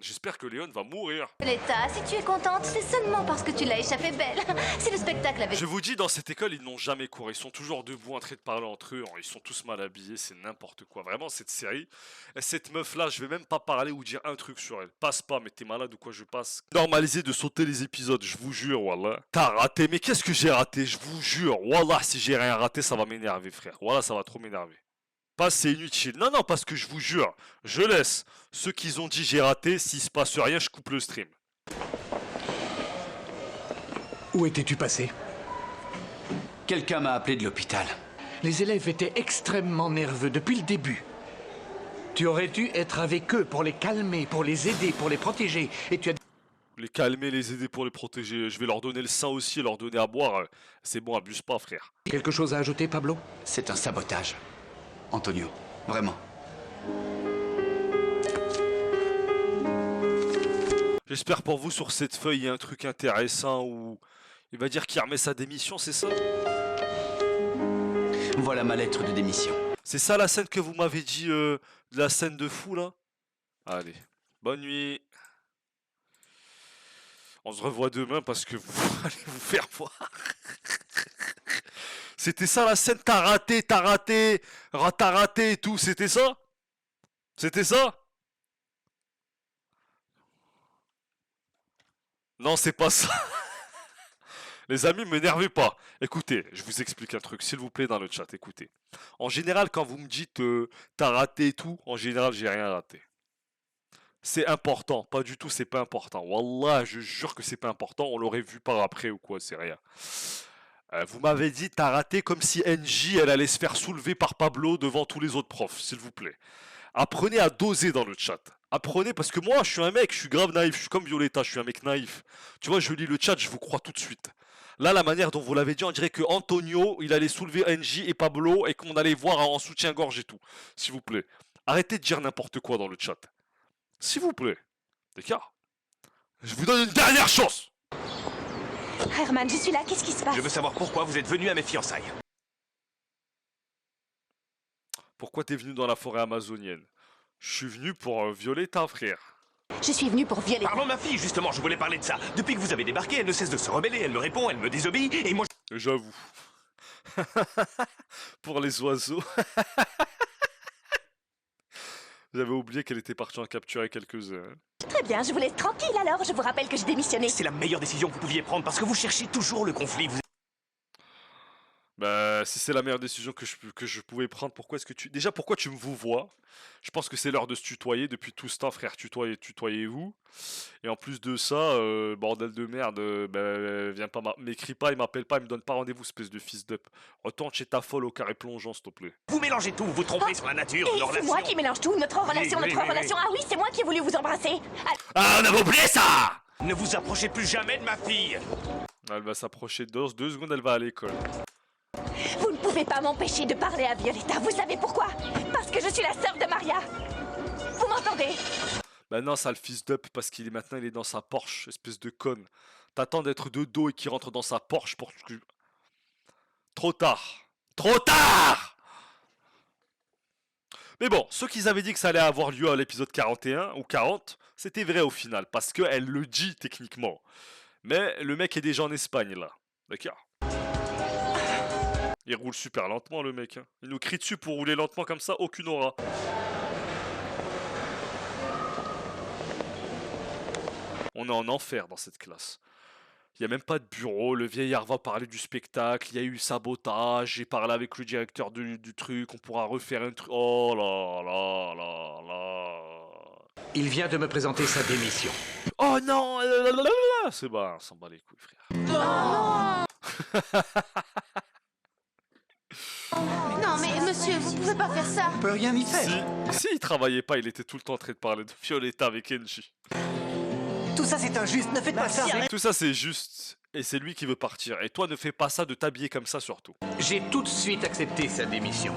J'espère que Léon va mourir. Violetta, si tu es contente, c'est seulement parce que tu l'as échappé belle. Si le spectacle avait... Je vous dis, dans cette école, ils n'ont jamais couru. Ils sont toujours debout en train de parler entre eux. Ils sont tous mal habillés, c'est n'importe quoi. Vraiment, cette série, cette meuf-là, je vais même pas parler ou dire un truc sur elle. Passe pas, mais t'es malade ou quoi, je passe. Normaliser de sauter les épisodes, je vous jure, wallah. T'as raté, mais qu'est-ce que j'ai raté? Je vous jure, wallah, si j'ai rien raté, ça va m'énerver, frère. Wallah, ça va trop m'énerver. Pas c'est inutile. Non, non, parce que je vous jure, je laisse ceux qui ont dit j'ai raté, s'il se passe rien, je coupe le stream. Où étais-tu passé? Quelqu'un m'a appelé de l'hôpital. Les élèves étaient extrêmement nerveux depuis le début. Tu aurais dû être avec eux pour les calmer, pour les aider, pour les protéger. Et tu as... Les calmer, les aider pour les protéger. Je vais leur donner le sein aussi, leur donner à boire. C'est bon, abuse pas, frère. Quelque chose à ajouter, Pablo? C'est un sabotage. Antonio, vraiment. J'espère pour vous sur cette feuille il y a un truc intéressant où il va dire qu'il remet sa démission, c'est ça? Voilà ma lettre de démission. C'est ça la scène que vous m'avez dit, la scène de fou là? Allez, bonne nuit. On se revoit demain parce que vous allez vous faire voir. C'était ça la scène, t'as raté et tout, c'était ça? C'était ça? Non, c'est pas ça. Les amis, m'énervez pas. Écoutez, je vous explique un truc, s'il vous plaît, dans le chat, écoutez. En général, quand vous me dites t'as raté et tout, en général, j'ai rien raté. C'est important, pas du tout, c'est pas important. Wallah, je jure que c'est pas important, on l'aurait vu par après ou quoi, c'est rien. Vous m'avez dit t'as raté comme si NJ, elle allait se faire soulever par Pablo devant tous les autres profs, s'il vous plaît. Apprenez à doser dans le chat. Apprenez, parce que moi, je suis un mec, je suis grave naïf, je suis comme Violetta, je suis un mec naïf. Tu vois, je lis le chat, je vous crois tout de suite. Là, la manière dont vous l'avez dit, on dirait que Antonio, il allait soulever NJ et Pablo et qu'on allait voir en soutien-gorge et tout. S'il vous plaît. Arrêtez de dire n'importe quoi dans le chat. S'il vous plaît. D'accord? Je vous donne une dernière chance. Herman, je suis là, qu'est-ce qui se passe? Je veux savoir pourquoi vous êtes venu à mes fiançailles. Pourquoi t'es venu dans la forêt amazonienne? Je suis venu pour violer ta frère. Je suis venue pour violer. Parlons de ma fille, justement, je voulais parler de ça. Depuis que vous avez débarqué, elle ne cesse de se rebeller, elle me répond, elle me désobéit, et moi... J'avoue. Pour les oiseaux. J'avais oublié qu'elle était partie en capturer quelques-uns. Très bien, je vous laisse tranquille alors, je vous rappelle que j'ai démissionné. C'est la meilleure décision que vous pouviez prendre, parce que vous cherchez toujours le conflit. Vous... Bah, si c'est la meilleure décision que je pouvais prendre, pourquoi est-ce que tu... Déjà, pourquoi tu me vous vois? Je pense que c'est l'heure de se tutoyer. Depuis tout ce temps, frère, tutoyez-vous. Et en plus de ça, bordel de merde, viens pas, m'écris pas, il m'appelle pas, il me donne pas rendez-vous, espèce de fils d'up. Retourne chez ta folle au carré plongeant, s'il te plaît. Vous mélangez tout, vous trompez sur la nature, Et nos c'est relations. moi qui mélange tout, notre relation. Ah oui, c'est moi qui ai voulu vous embrasser. Ah, on avait oublié ça! Ne vous approchez plus jamais de ma fille. Elle va s'approcher de 2 secondes, elle va à l'école. Vous ne pouvez pas m'empêcher de parler à Violetta, vous savez pourquoi? Parce que je suis la sœur de Maria. Vous m'entendez? Bah non, ça le fils d'up, parce qu'il est maintenant, il est dans sa Porsche, espèce de conne. T'attends d'être de dos et qu'il rentre dans sa Porsche pour que... Trop tard. Trop tard! Mais bon, ceux qui avaient dit que ça allait avoir lieu à l'épisode 41 ou 40, c'était vrai au final, parce qu'elle le dit techniquement. Mais le mec est déjà en Espagne, là. D'accord? Il roule super lentement, le mec. Hein. Il nous crie dessus pour rouler lentement comme ça, aucune aura. On est en enfer dans cette classe. Il n'y a même pas de bureau, le vieillard va parler du spectacle, il y a eu sabotage, j'ai parlé avec le directeur du truc, on pourra refaire un truc... Oh là là là là... Il vient de me présenter sa démission. Oh non! C'est bon, on s'en bat les couilles, frère. Non. Non mais monsieur, vous pouvez pas faire ça. On peut rien y faire. Si il travaillait pas, il était tout le temps en train de parler de Violetta avec Enji. Tout ça c'est injuste, ne faites pas ça. Tout ça c'est juste, et c'est lui qui veut partir. Et toi ne fais pas ça de t'habiller comme ça surtout. J'ai tout de suite accepté sa démission.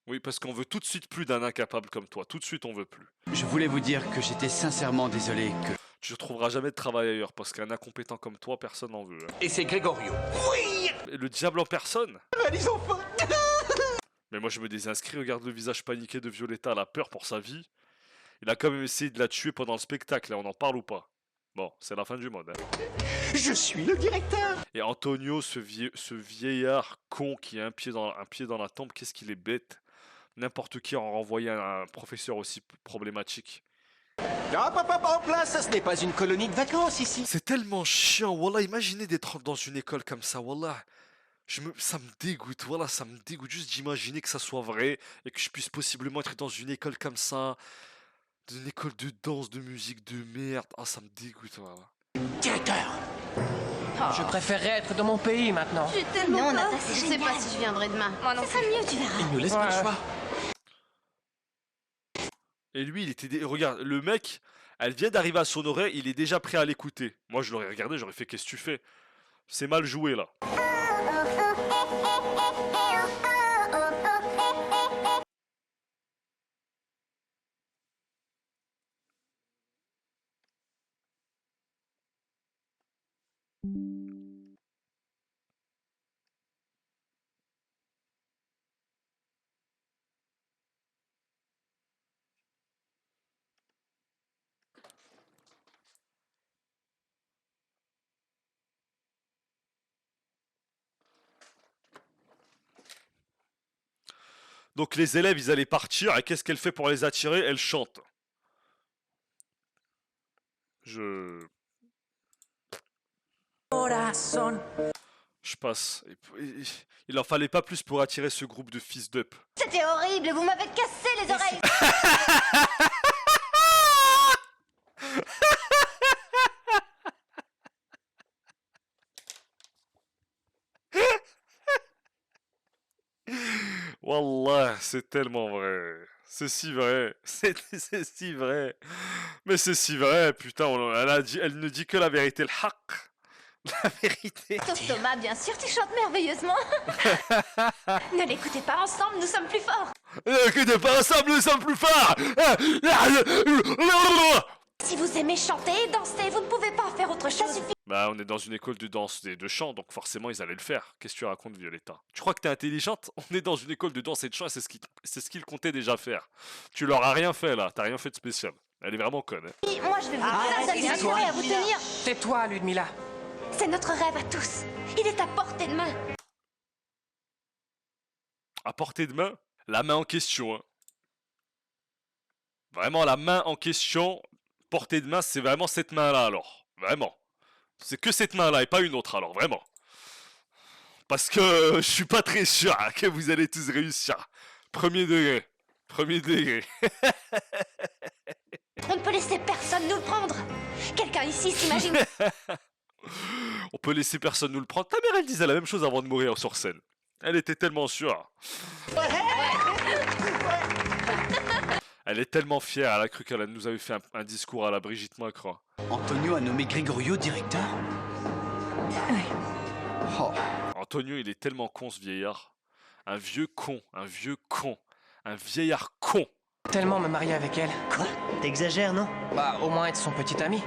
Oui, parce qu'on veut tout de suite plus d'un incapable comme toi. Tout de suite on veut plus. Je voulais vous dire que j'étais sincèrement désolé que... Tu ne trouveras jamais de travail ailleurs, parce qu'un incompétent comme toi, personne n'en veut. Hein. Et c'est Gregorio. Oui! Et le diable en personne? Les enfants. Mais moi je me désinscris, regarde le visage paniqué de Violetta, elle a peur pour sa vie. Il a quand même essayé de la tuer pendant le spectacle, et on en parle ou pas? Bon, c'est la fin du monde. Hein. Je suis le directeur. Et Antonio, ce vieillard con qui a un pied dans la tombe, qu'est-ce qu'il est bête. N'importe qui en renvoyait un professeur aussi problématique. En place, ce n'est pas une colonie de vacances ici. C'est tellement chiant, wallah, imaginez d'être dans une école comme ça, wallah. Ça me dégoûte, voilà, ça me dégoûte juste d'imaginer que ça soit vrai et que je puisse possiblement être dans une école comme ça, une école de danse, de musique, de merde. Ah, ça me dégoûte, voilà. Directeur. Je préférerais être dans mon pays maintenant. J'ai tellement peur. Je sais pas si je viendrai demain. Moi non plus. Ça serait mieux, tu verras. Il nous laisse pas le choix. Et lui, il était... Regarde, le mec, elle vient d'arriver à son oreille, il est déjà prêt à l'écouter. Moi, je l'aurais regardé, j'aurais fait « Qu'est-ce que tu fais ?» C'est mal joué, là. Donc les élèves, ils allaient partir, et qu'est-ce qu'elle fait pour les attirer? Elle chante. Je passe. Il en fallait pas plus pour attirer ce groupe de fils d'up. C'était horrible, vous m'avez cassé les oreilles. Wallah, c'est tellement vrai. C'est si vrai. C'est si vrai. Mais c'est si vrai, putain. Elle ne dit que la vérité, le haqq. La vérité. Sauf Thomas, bien sûr, tu chantes merveilleusement. Ne l'écoutez pas ensemble, nous sommes plus forts. N'écoutez pas ensemble, nous sommes plus forts. Si vous aimez chanter et danser, vous ne pouvez pas faire autre chose. Bah, on est dans une école de danse et de chant, donc forcément ils allaient le faire. Qu'est-ce que tu racontes, Violetta? Tu crois que t'es intelligente? On est dans une école de danse et de chant et c'est ce qu'ils comptaient déjà faire. Tu leur as rien fait là, t'as rien fait de spécial. Elle est vraiment conne. Hein. Moi, je vais vous dire, vous avez intérêt à vous tenir. Tais-toi, Ludmilla. C'est notre rêve à tous. Il est à portée de main. À portée de main? La main en question, hein. Vraiment, la main en question, portée de main, c'est vraiment cette main-là alors. Vraiment. C'est que cette main-là et pas une autre alors, vraiment. Parce que je suis pas très sûr que vous allez tous réussir. Premier degré. Premier degré. On ne peut laisser personne nous le prendre. Quelqu'un ici s'imagine... On peut laisser personne nous le prendre. Ta mère, elle disait la même chose avant de mourir sur scène. Elle était tellement sûre. Elle est tellement fière, elle a cru qu'elle nous avait fait un discours à la Brigitte Macron. Antonio a nommé Gregorio directeur? Oh. Antonio, il est tellement con ce vieillard. Un vieux con, un vieux con, un vieillard con. Tellement me marier avec elle. Quoi? T'exagères, non? Bah, au moins être son petit ami.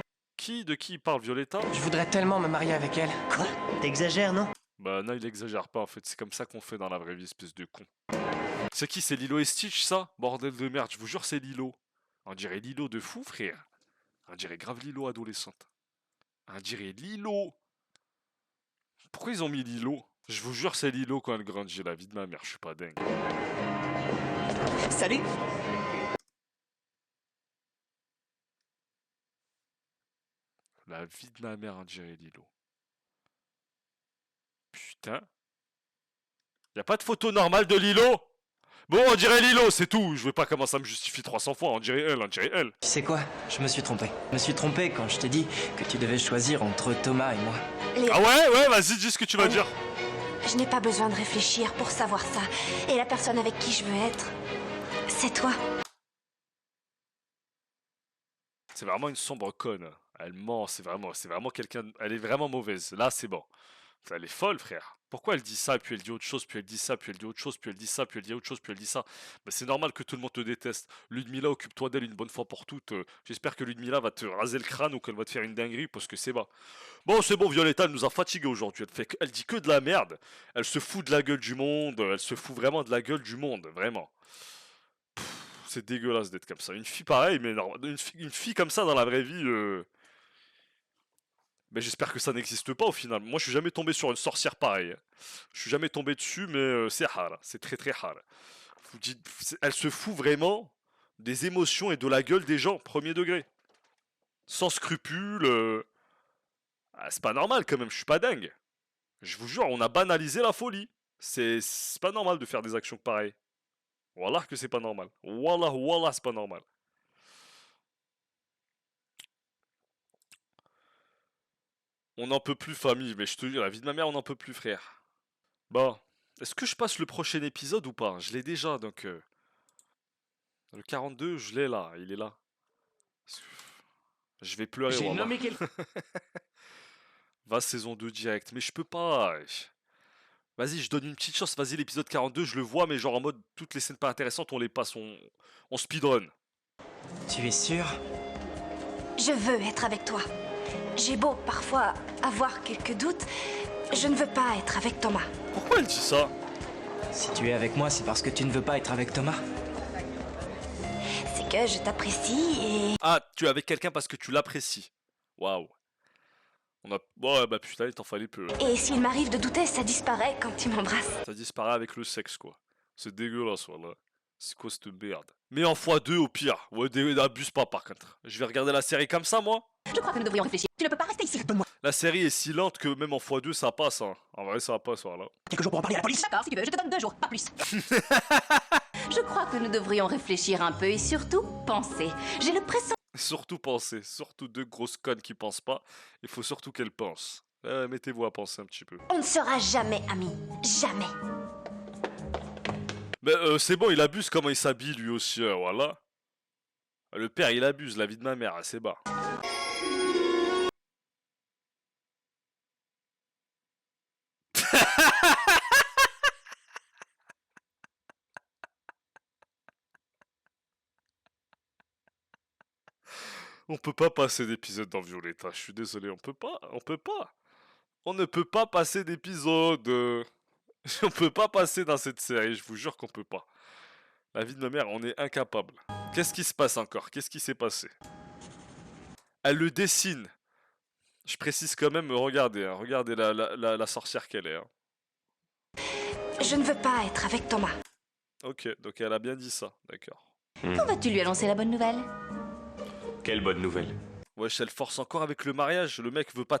De qui il parle, Violetta? Je voudrais tellement me marier avec elle. Quoi? T'exagères, non? Bah non, il exagère pas en fait, c'est comme ça qu'on fait dans la vraie vie, espèce de con. C'est qui? C'est Lilo et Stitch, ça? Bordel de merde, je vous jure, c'est Lilo. On dirait Lilo de fou, frère. On dirait grave Lilo adolescente. On dirait Lilo. Pourquoi ils ont mis Lilo? Je vous jure, c'est Lilo quand elle grandit, la vie de ma mère, je suis pas dingue. Salut! La vie de ma mère, on dirait Lilo. Putain. Y a pas de photo normale de Lilo? Bon, on dirait Lilo, c'est tout. Je vais pas commencer à me justifier 300 fois. On dirait elle, on dirait elle. Tu sais quoi? Je me suis trompé. Je me suis trompé quand je t'ai dit que tu devais choisir entre Thomas et moi. Ah ouais, vas-y, dis ce que tu vas dire. Je n'ai pas besoin de réfléchir pour savoir ça. Et la personne avec qui je veux être, c'est toi. C'est vraiment une sombre conne. Elle ment, c'est vraiment quelqu'un... Elle est vraiment mauvaise. Là, c'est bon. Elle est folle, frère. Pourquoi elle dit ça, puis elle dit autre chose, puis elle dit ça, puis elle dit autre chose, puis elle dit ça, puis elle dit autre chose, puis elle dit ça? Bah, c'est normal que tout le monde te déteste. Ludmilla, occupe-toi d'elle une bonne fois pour toutes. J'espère que Ludmilla va te raser le crâne ou qu'elle va te faire une dinguerie, parce que c'est bas. Bon, c'est bon, Violetta, elle nous a fatigués aujourd'hui. Elle dit que de la merde. Elle se fout de la gueule du monde. Elle se fout vraiment de la gueule du monde, vraiment. C'est dégueulasse d'être comme ça. Une fille pareille, mais non, une fille comme ça dans la vraie vie... Mais j'espère que ça n'existe pas au final. Moi, je suis jamais tombé sur une sorcière pareille. Je suis jamais tombé dessus, mais c'est rare. C'est très très rare. Elle se fout vraiment des émotions et de la gueule des gens, premier degré. Sans scrupules. Ah, c'est pas normal quand même, je suis pas dingue. Je vous jure, on a banalisé la folie. C'est pas normal de faire des actions pareilles. Wallah que c'est pas normal. Wallah, c'est pas normal. On n'en peut plus, famille, mais je te dis, la vie de ma mère, on n'en peut plus, frère. Bon, est-ce que je passe le prochain épisode ou pas? Je l'ai déjà, donc... Le 42, je l'ai là, il est là. Je vais pleurer, J'ai Wallah. nommé quelqu'un. Va, saison 2 direct, mais je peux pas. Vas-y, je donne une petite chance, vas-y, l'épisode 42, je le vois, mais genre en mode, toutes les scènes pas intéressantes, on les passe, on speedrun. Tu es sûr? Je veux être avec toi. J'ai beau parfois avoir quelques doutes, je ne veux pas être avec Thomas. Pourquoi elle dit ça? Si tu es avec moi, c'est parce que tu ne veux pas être avec Thomas. C'est que je t'apprécie et... Ah, tu es avec quelqu'un parce que tu l'apprécies. Waouh. On a... Ouais, bah putain, il t'en fallait peu. Et s'il m'arrive de douter, ça disparaît quand tu m'embrasses. Ça disparaît avec le sexe, quoi. C'est dégueulasse, voilà. C'est quoi cette merde? Mais en x2 au pire. Ouais, n'abuse pas par contre. Je vais regarder la série comme ça, moi. Je crois que nous devrions réfléchir. Tu ne peux pas rester ici. Donne-moi La série est si lente que même en x2 ça passe, hein. En vrai, ça passe, voilà. quelques jours pour en parler à la police. D'accord, si tu veux, je te donne 2 jours, pas plus. Je crois que nous devrions réfléchir un peu et surtout penser. J'ai le pressentiment. Surtout penser. Surtout deux grosses connes qui pensent pas. Il faut surtout qu'elles pensent. Mettez-vous à penser un petit peu. On ne sera jamais amis. Jamais. Mais c'est bon, il abuse comment il s'habille lui aussi, voilà. Le père, il abuse, la vie de ma mère, c'est bas. On peut pas passer d'épisode dans Violetta, je suis désolé, on peut pas. On ne peut pas passer d'épisode. On peut pas passer dans cette série, je vous jure qu'on peut pas. La vie de ma mère, on est incapable. Qu'est-ce qui se passe encore? Qu'est-ce qui s'est passé? Elle le dessine. Je précise quand même, regardez, hein, regardez la sorcière qu'elle est. Hein. Je ne veux pas être avec Thomas. Ok, donc elle a bien dit ça, d'accord. Quand vas-tu lui annoncer la bonne nouvelle? Quelle bonne nouvelle. Wesh, elle force encore avec le mariage, le mec veut pas...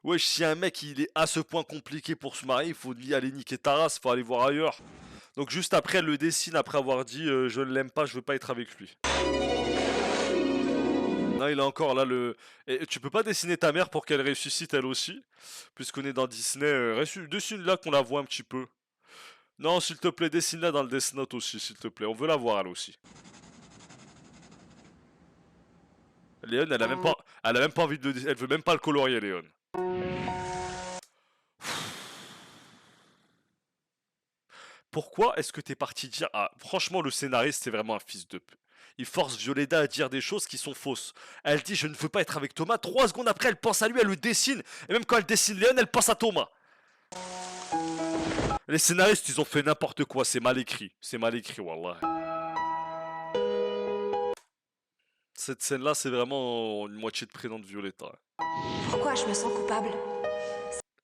Wesh, si un mec il est à ce point compliqué pour se marier, il faut lui aller niquer ta race, faut aller voir ailleurs. Donc juste après, elle le dessine, après avoir dit je ne l'aime pas, je veux pas être avec lui. Non, il a encore là le... Et tu peux pas dessiner ta mère pour qu'elle ressuscite elle aussi? Puisqu'on est dans Disney, dessine-la qu'on la voit un petit peu. Non, s'il te plaît, dessine-la dans le Death Note aussi, s'il te plaît, on veut la voir elle aussi. Léon, elle a même pas envie de elle veut même pas le colorier, Léon. Pourquoi est-ce que t'es parti dire... Ah, franchement, le scénariste, c'est vraiment un fils de... Il force Violetta à dire des choses qui sont fausses. Elle dit, je ne veux pas être avec Thomas. 3 secondes après, elle pense à lui, elle le dessine. Et même quand elle dessine Léon, elle pense à Thomas. Les scénaristes, ils ont fait n'importe quoi. C'est mal écrit. C'est mal écrit, wallah. Cette scène-là, c'est vraiment une moitié de prénom de Violetta. Pourquoi je me sens coupable?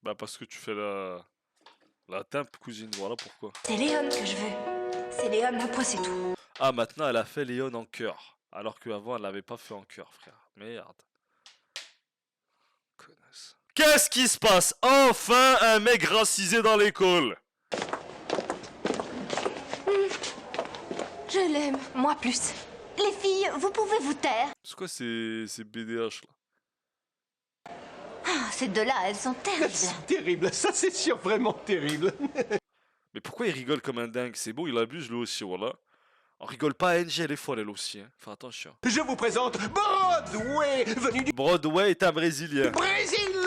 Bah parce que tu fais la timpe, cousine, voilà pourquoi. C'est Léon que je veux. C'est Léon, un point c'est tout. Ah, maintenant elle a fait Léon en cœur. Alors qu'avant elle l'avait pas fait en cœur, frère. Merde. Connasse. Qu'est-ce qui se passe? Enfin un mec racisé dans l'école. Je l'aime. Moi plus. Les filles, vous pouvez vous taire. C'est quoi ces BDH là? Ah, ces deux-là, elles sont terribles. C'est terrible, ça c'est sûr, vraiment terrible. Mais pourquoi il rigole comme un dingue? C'est bon, il abuse lui aussi, voilà. On rigole pas, Angie, elle est folle elle aussi, hein. Fais attention. Je vous présente Broadway, venu du Broadway est un Brésilien. Brésil.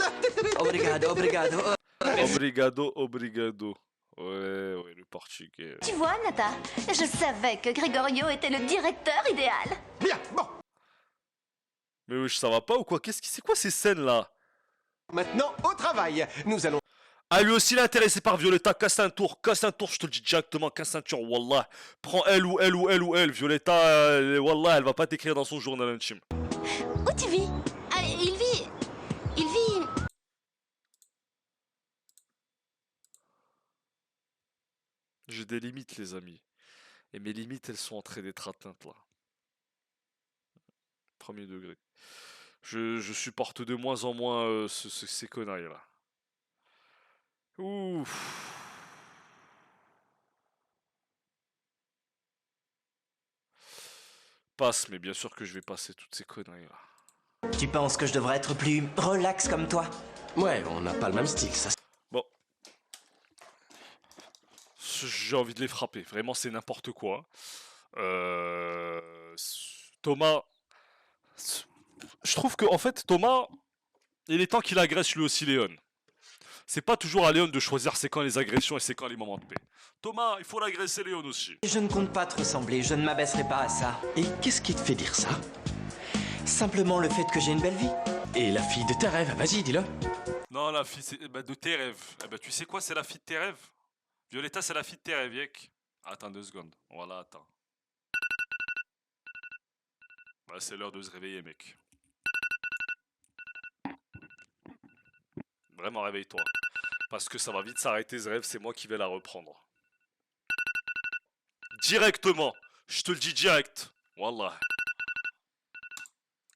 Obrigado, obrigado. Obrigado, obrigado. Ouais, le portugais. Tu vois, Nata, je savais que Gregorio était le directeur idéal. Bien, bon. Mais wesh, ça va pas ou quoi? C'est quoi ces scènes là? Maintenant, au travail. Nous allons... Ah, lui aussi il est intéressé par Violetta. Casse un tour, je te le dis directement. Casse un tour, wallah. Prends elle ou elle. Violetta, wallah, elle va pas t'écrire dans son journal intime. Où tu vis? Ah, il vit... J'ai des limites, les amis. Et mes limites, elles sont en train d'être atteintes là. Premier degré. Je supporte de moins en moins ces conneries là. Ouf. Passe, mais bien sûr que je vais passer toutes ces conneries là. Tu penses que je devrais être plus relax comme toi? Ouais, on n'a pas le même style, ça. Bon. J'ai envie de les frapper. Vraiment, c'est n'importe quoi. Thomas... Je trouve que, en fait, Thomas... Il est temps qu'il agresse lui aussi Léon. C'est pas toujours à Léon de choisir c'est quand les agressions et c'est quand les moments de paix. Thomas, il faut l'agresser Léon aussi. Je ne compte pas te ressembler, je ne m'abaisserai pas à ça. Et qu'est-ce qui te fait dire ça? Simplement le fait que j'ai une belle vie. Et la fille de tes rêves, vas-y, dis-le. Non, la fille de tes rêves. Eh ben, tu sais quoi, c'est la fille de tes rêves. Violetta, c'est la fille de tes rêves, Yek. Attends 2 secondes. Voilà, attends. Ouais, c'est l'heure de se réveiller, mec. Vraiment, réveille-toi. Parce que ça va vite s'arrêter, ce rêve, c'est moi qui vais la reprendre. Directement. Je te le dis direct. Wallah.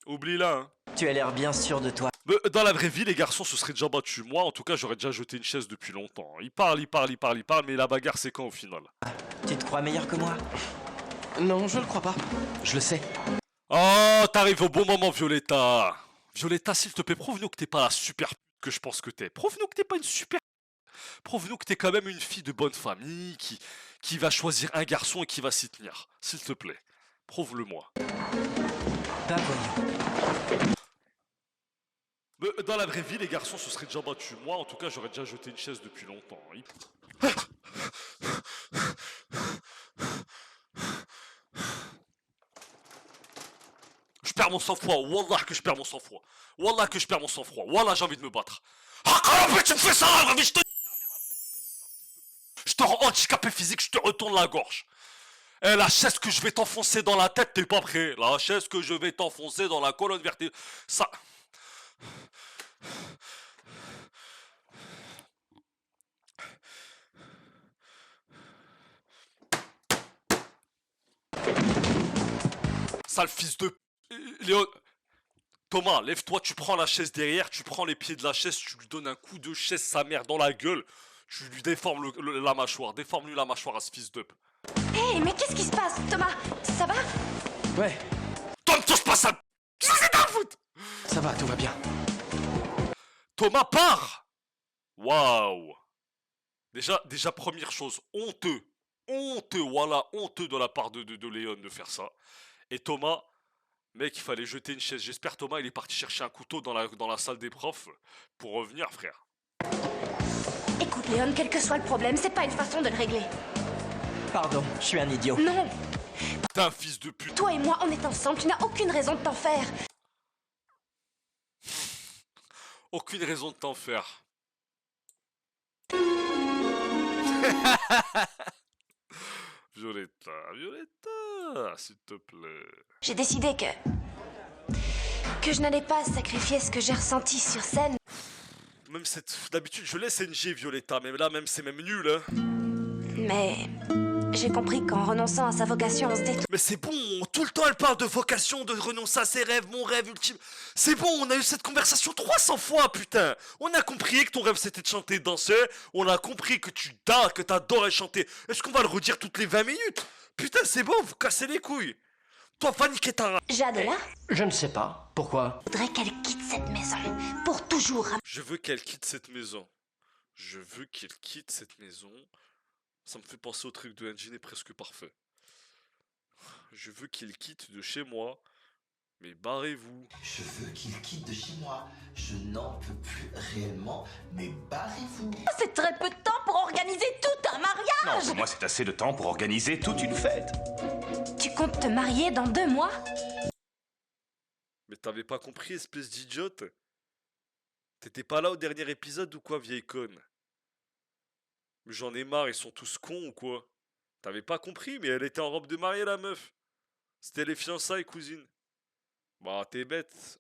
Oublie-la, hein. Tu as l'air bien sûr de toi. Dans la vraie vie, les garçons se seraient déjà battus. Moi, en tout cas, j'aurais déjà jeté une chaise depuis longtemps. Ils parlent, mais la bagarre, c'est quand au final? Tu te crois meilleur que moi? Non, je le crois pas. Je le sais. Oh, t'arrives au bon moment, Violetta. Violetta, s'il te plaît, prouve-nous que t'es pas la super pute que je pense que t'es. Prouve-nous que t'es pas une super pute. Prouve-nous que t'es quand même une fille de bonne famille qui va choisir un garçon et qui va s'y tenir. S'il te plaît, prouve-le-moi. Bah voyons. Dans la vraie vie, les garçons se seraient déjà battus. Moi, en tout cas, j'aurais déjà jeté une chaise depuis longtemps. Je perds mon sang-froid. Wallah que je perds mon sang-froid. Wallah que je perds mon sang-froid. Wallah, j'ai envie de me battre. Ah, quand tu me fais ça, je te rends handicapé physique, je te retourne la gorge. Eh, la chaise que je vais t'enfoncer dans la tête, t'es pas prêt. La chaise que je vais t'enfoncer dans la colonne vertébrale. Ça... Sale fils de... Léon... Thomas, lève-toi, tu prends la chaise derrière, tu prends les pieds de la chaise, tu lui donnes un coup de chaise, sa mère, dans la gueule. Tu lui déformes la mâchoire, déforme-lui la mâchoire à ce fils de... Hé, mais qu'est-ce qui se passe, Thomas? Ça va? Ouais, Toi, ne touche pas ça. Qu'est-ce que c'est ta faute? ça va, tout va bien. Thomas, part. Waouh. Déjà, première chose, honteux. Honteux, voilà, honteux de la part de Léon de faire ça. Et Thomas, mec, il fallait jeter une chaise. J'espère Thomas, il est parti chercher un couteau dans la salle des profs pour revenir, frère. Écoute, Léon, quel que soit le problème, c'est pas une façon de le régler. Pardon, je suis un idiot. Non, T'es un fils de pute. toi et moi, on est ensemble, tu n'as aucune raison de t'en faire. Aucune raison de t'en faire. Violetta, s'il te plaît. J'ai décidé que je n'allais pas sacrifier ce que j'ai ressenti sur scène. Même d'habitude, je laisse NG Violetta, mais là, même c'est même nul, hein. Mais j'ai compris qu'en renonçant à sa vocation, on se détourne. Mais c'est bon, tout le temps elle parle de vocation, de renoncer à ses rêves, mon rêve ultime. C'est bon, on a eu cette conversation 300 fois, putain. On a compris que ton rêve c'était de chanter et de danser. On a compris que que t'adorais chanter. Est-ce qu'on va le redire toutes les 20 minutes? Putain, c'est bon, vous cassez les couilles. Toi, va niquer ta race. Jade est là? Je ne sais pas. Pourquoi? Je voudrais qu'elle quitte cette maison. Pour toujours. Je veux qu'elle quitte cette maison. Je veux qu'elle quitte cette maison. Ça me fait penser au truc de Engine est presque parfait. Je veux qu'il quitte de chez moi. Mais barrez-vous. Je veux qu'il quitte de chez moi. Je n'en peux plus réellement, mais barrez-vous. C'est très peu de temps pour organiser tout un Non, mariage. pour moi c'est assez de temps pour organiser toute une fête. Tu comptes te marier dans 2 mois? Mais t'avais pas compris, espèce d'idiote? T'étais pas là au dernier épisode ou quoi, vieille conne? Mais j'en ai marre, ils sont tous cons ou quoi? T'avais pas compris, mais elle était en robe de mariée, la meuf. C'était les fiançailles, cousine. Bah, t'es bête.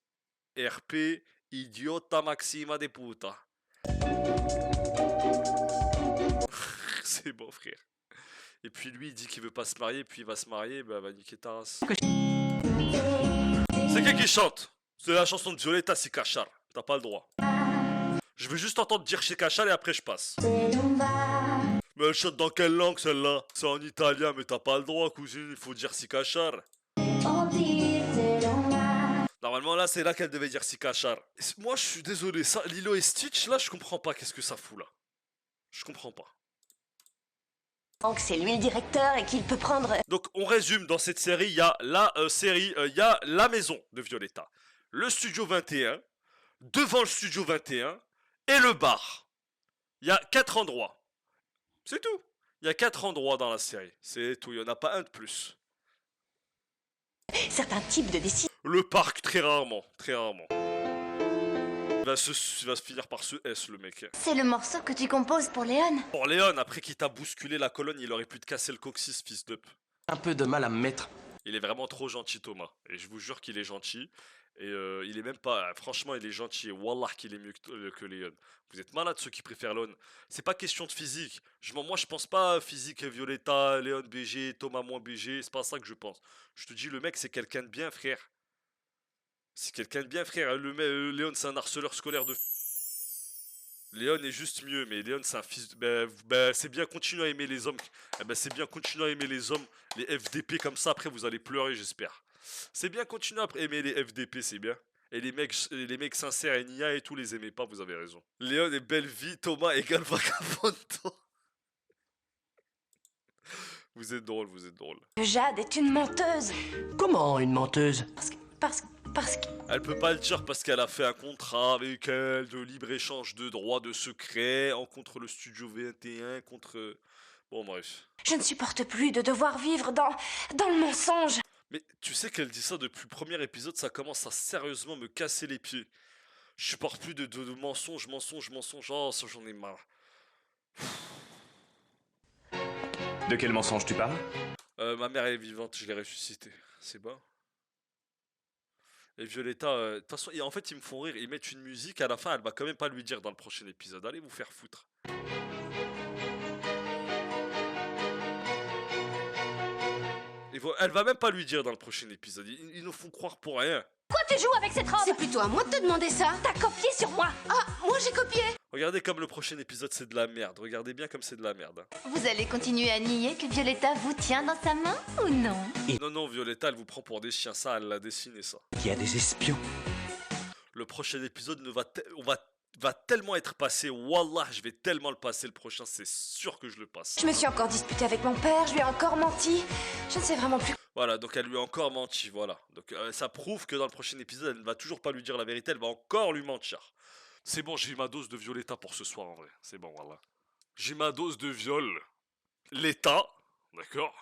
RP, idiota maxima de puta. C'est bon, frère. Et puis lui, il dit qu'il veut pas se marier, puis il va se marier, bah va niquer ta race. C'est qui chante? C'est la chanson de Violetta Sikachar. T'as pas le droit. Je veux juste entendre dire Sikachar et après je passe. Mais elle chante dans quelle langue celle-là? C'est en italien, mais t'as pas le droit, cousine, il faut dire Sikachar. Normalement là, c'est là qu'elle devait dire Sikachar. Moi je suis désolé, ça, Lilo et Stitch, là je comprends pas qu'est-ce que ça fout là. Je comprends pas. Donc c'est lui le directeur et qu'il peut prendre... Donc on résume, dans cette série, il y a la il y a la maison de Violetta, le studio 21, devant le studio 21, et le bar. Il y a 4 endroits. C'est tout. Il y a 4 endroits dans la série. C'est tout, il n'y en a pas un de plus. Certains types de décisions. Le parc, très rarement, très rarement. Il va se finir par ce S, le mec. C'est le morceau que tu composes pour Léon. Pour Léon, après qu'il t'a bousculé la colonne, il aurait pu te casser le coccyx, fils d'up. Un peu de mal à me mettre. Il est vraiment trop gentil, Thomas. Et je vous jure qu'il est gentil. Et il est même pas... Franchement, il est gentil. Et wallah qu'il est mieux que Léon. Vous êtes malades ceux qui préfèrent Léon. C'est pas question de physique. Moi, je pense pas physique Violetta, Léon BG, Thomas moins BG. C'est pas ça que je pense. Je te dis, le mec, c'est quelqu'un de bien, frère. C'est quelqu'un de bien, frère. Léon, c'est un harceleur scolaire de... Léon est juste mieux, mais Léon, c'est un fils de... c'est bien, continuer à aimer les hommes. C'est bien, continuer à aimer les hommes. Les FDP comme ça, après, vous allez pleurer, j'espère. C'est bien, continuer à aimer les FDP, c'est bien. Et les mecs sincères et Nia et tout, les aimez pas, vous avez raison. Léon est belle vie, Thomas égale vagabond. Vous êtes drôle, vous êtes drôle. Jade est une menteuse. Comment une menteuse? Parce que... Elle peut pas le dire parce qu'elle a fait un contrat avec elle de libre-échange de droits de secret contre le studio 21, contre... Bon, bref. Je ne supporte plus de devoir vivre dans le mensonge. Mais tu sais qu'elle dit ça depuis le premier épisode, ça commence à sérieusement me casser les pieds. Je supporte plus de mensonges, oh ça j'en ai marre. De quel mensonge tu parles? Ma mère est vivante, je l'ai ressuscitée, c'est bon. Et Violetta, de toute façon, en fait ils me font rire, ils mettent une musique, à la fin elle va quand même pas lui dire dans le prochain épisode, allez vous faire foutre. Elle va même pas lui dire dans le prochain épisode. Ils nous font croire pour rien. Pourquoi tu joues avec cette robe? C'est plutôt à moi de te demander ça. T'as copié sur moi. Ah, moi j'ai copié. Regardez comme le prochain épisode c'est de la merde. Regardez bien comme c'est de la merde. Vous allez continuer à nier que Violetta vous tient dans sa main ou non? Non, Violetta, elle vous prend pour des chiens. Ça, elle l'a dessiné, ça. Il y a des espions. Le prochain épisode va tellement être passé. Wallah, je vais tellement le passer le prochain. C'est sûr que je le passe. Je me suis encore disputée avec mon père. Je lui ai encore menti. Je ne sais vraiment plus. Voilà, donc elle lui a encore menti, voilà. Donc ça prouve que dans le prochain épisode, elle ne va toujours pas lui dire la vérité, elle va encore lui mentir. C'est bon, j'ai eu ma dose de Violetta pour ce soir en vrai. C'est bon, voilà. J'ai ma dose de viol. L'État, d'accord.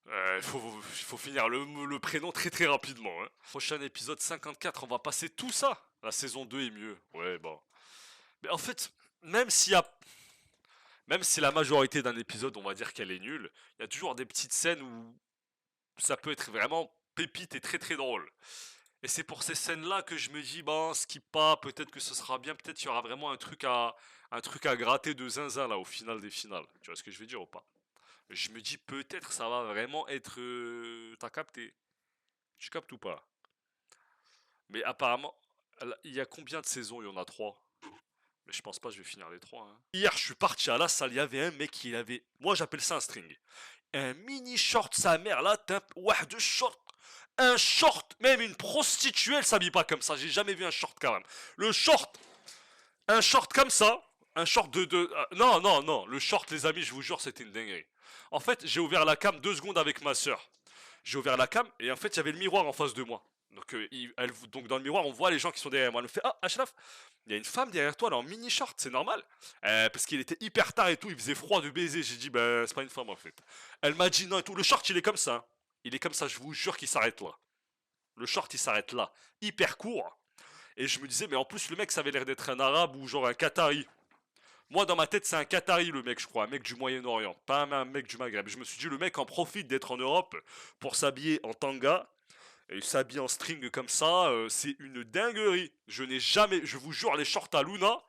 Il faut finir le prénom très rapidement. Hein. Prochain épisode 54, on va passer tout ça. La saison 2 est mieux. Ouais, bon. Mais en fait, même si la majorité d'un épisode, on va dire qu'elle est nulle, il y a toujours des petites scènes où ça peut être vraiment pépite et très drôle. Et c'est pour ces scènes-là que je me dis, bon, skip pas, peut-être que ce sera bien, peut-être qu'il y aura vraiment un truc à gratter de zinzin là au final des finales. Tu vois ce que je veux dire ou pas? Je me dis peut-être ça va vraiment être... T'as capté? Tu captes ou pas? Mais apparemment, il y a combien de saisons? Il y en a 3. Mais je pense pas que je vais finir les 3. Hein. Hier, je suis parti à la salle, il y avait un mec qui avait... Moi, j'appelle ça un string. Un mini short, sa mère, là, ouais, de short. Un short, même une prostituée, elle s'habille pas comme ça. J'ai jamais vu un short quand même. Le short, un short comme ça. Un short non, le short, les amis, je vous jure, c'était une dinguerie. En fait, j'ai ouvert la cam 2 secondes avec ma soeur. J'ai ouvert la cam et en fait, il y avait le miroir en face de moi. Donc dans le miroir, on voit les gens qui sont derrière moi. Elle me fait, ah, Ashraf, il y a une femme derrière toi, elle est en mini short, c'est normal. Parce qu'il était hyper tard et tout, il faisait froid de baiser. J'ai dit, bah, c'est pas une femme en fait. Elle m'a dit non et tout. Le short, il est comme ça. Hein. Il est comme ça, je vous jure qu'il s'arrête là. Le short, il s'arrête là. Hyper court. Et je me disais, mais en plus, le mec, ça avait l'air d'être un arabe ou genre un Qatari. Moi, dans ma tête, c'est un Qatari, le mec, je crois. Un mec du Moyen-Orient. Pas un mec du Maghreb. Je me suis dit, le mec en profite d'être en Europe pour s'habiller en tanga. Et il s'habille en string comme ça. C'est une dinguerie. Je n'ai jamais... Je vous jure, les shorts à Luna.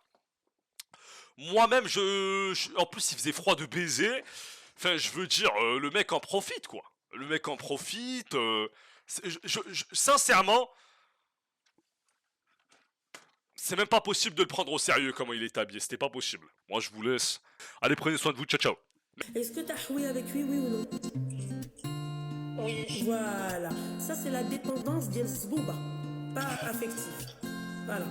Moi-même, en plus, il faisait froid de baiser. Enfin, je veux dire, le mec en profite, quoi. Le mec en profite. Sincèrement, c'est même pas possible de le prendre au sérieux comment il est habillé. C'était pas possible. Moi, je vous laisse. Allez, prenez soin de vous. Ciao, ciao. Est-ce que t'as joué avec lui, oui ou non? Oui. Voilà. Ça, c'est la dépendance d'El Zbouba. Pas affectif. Voilà.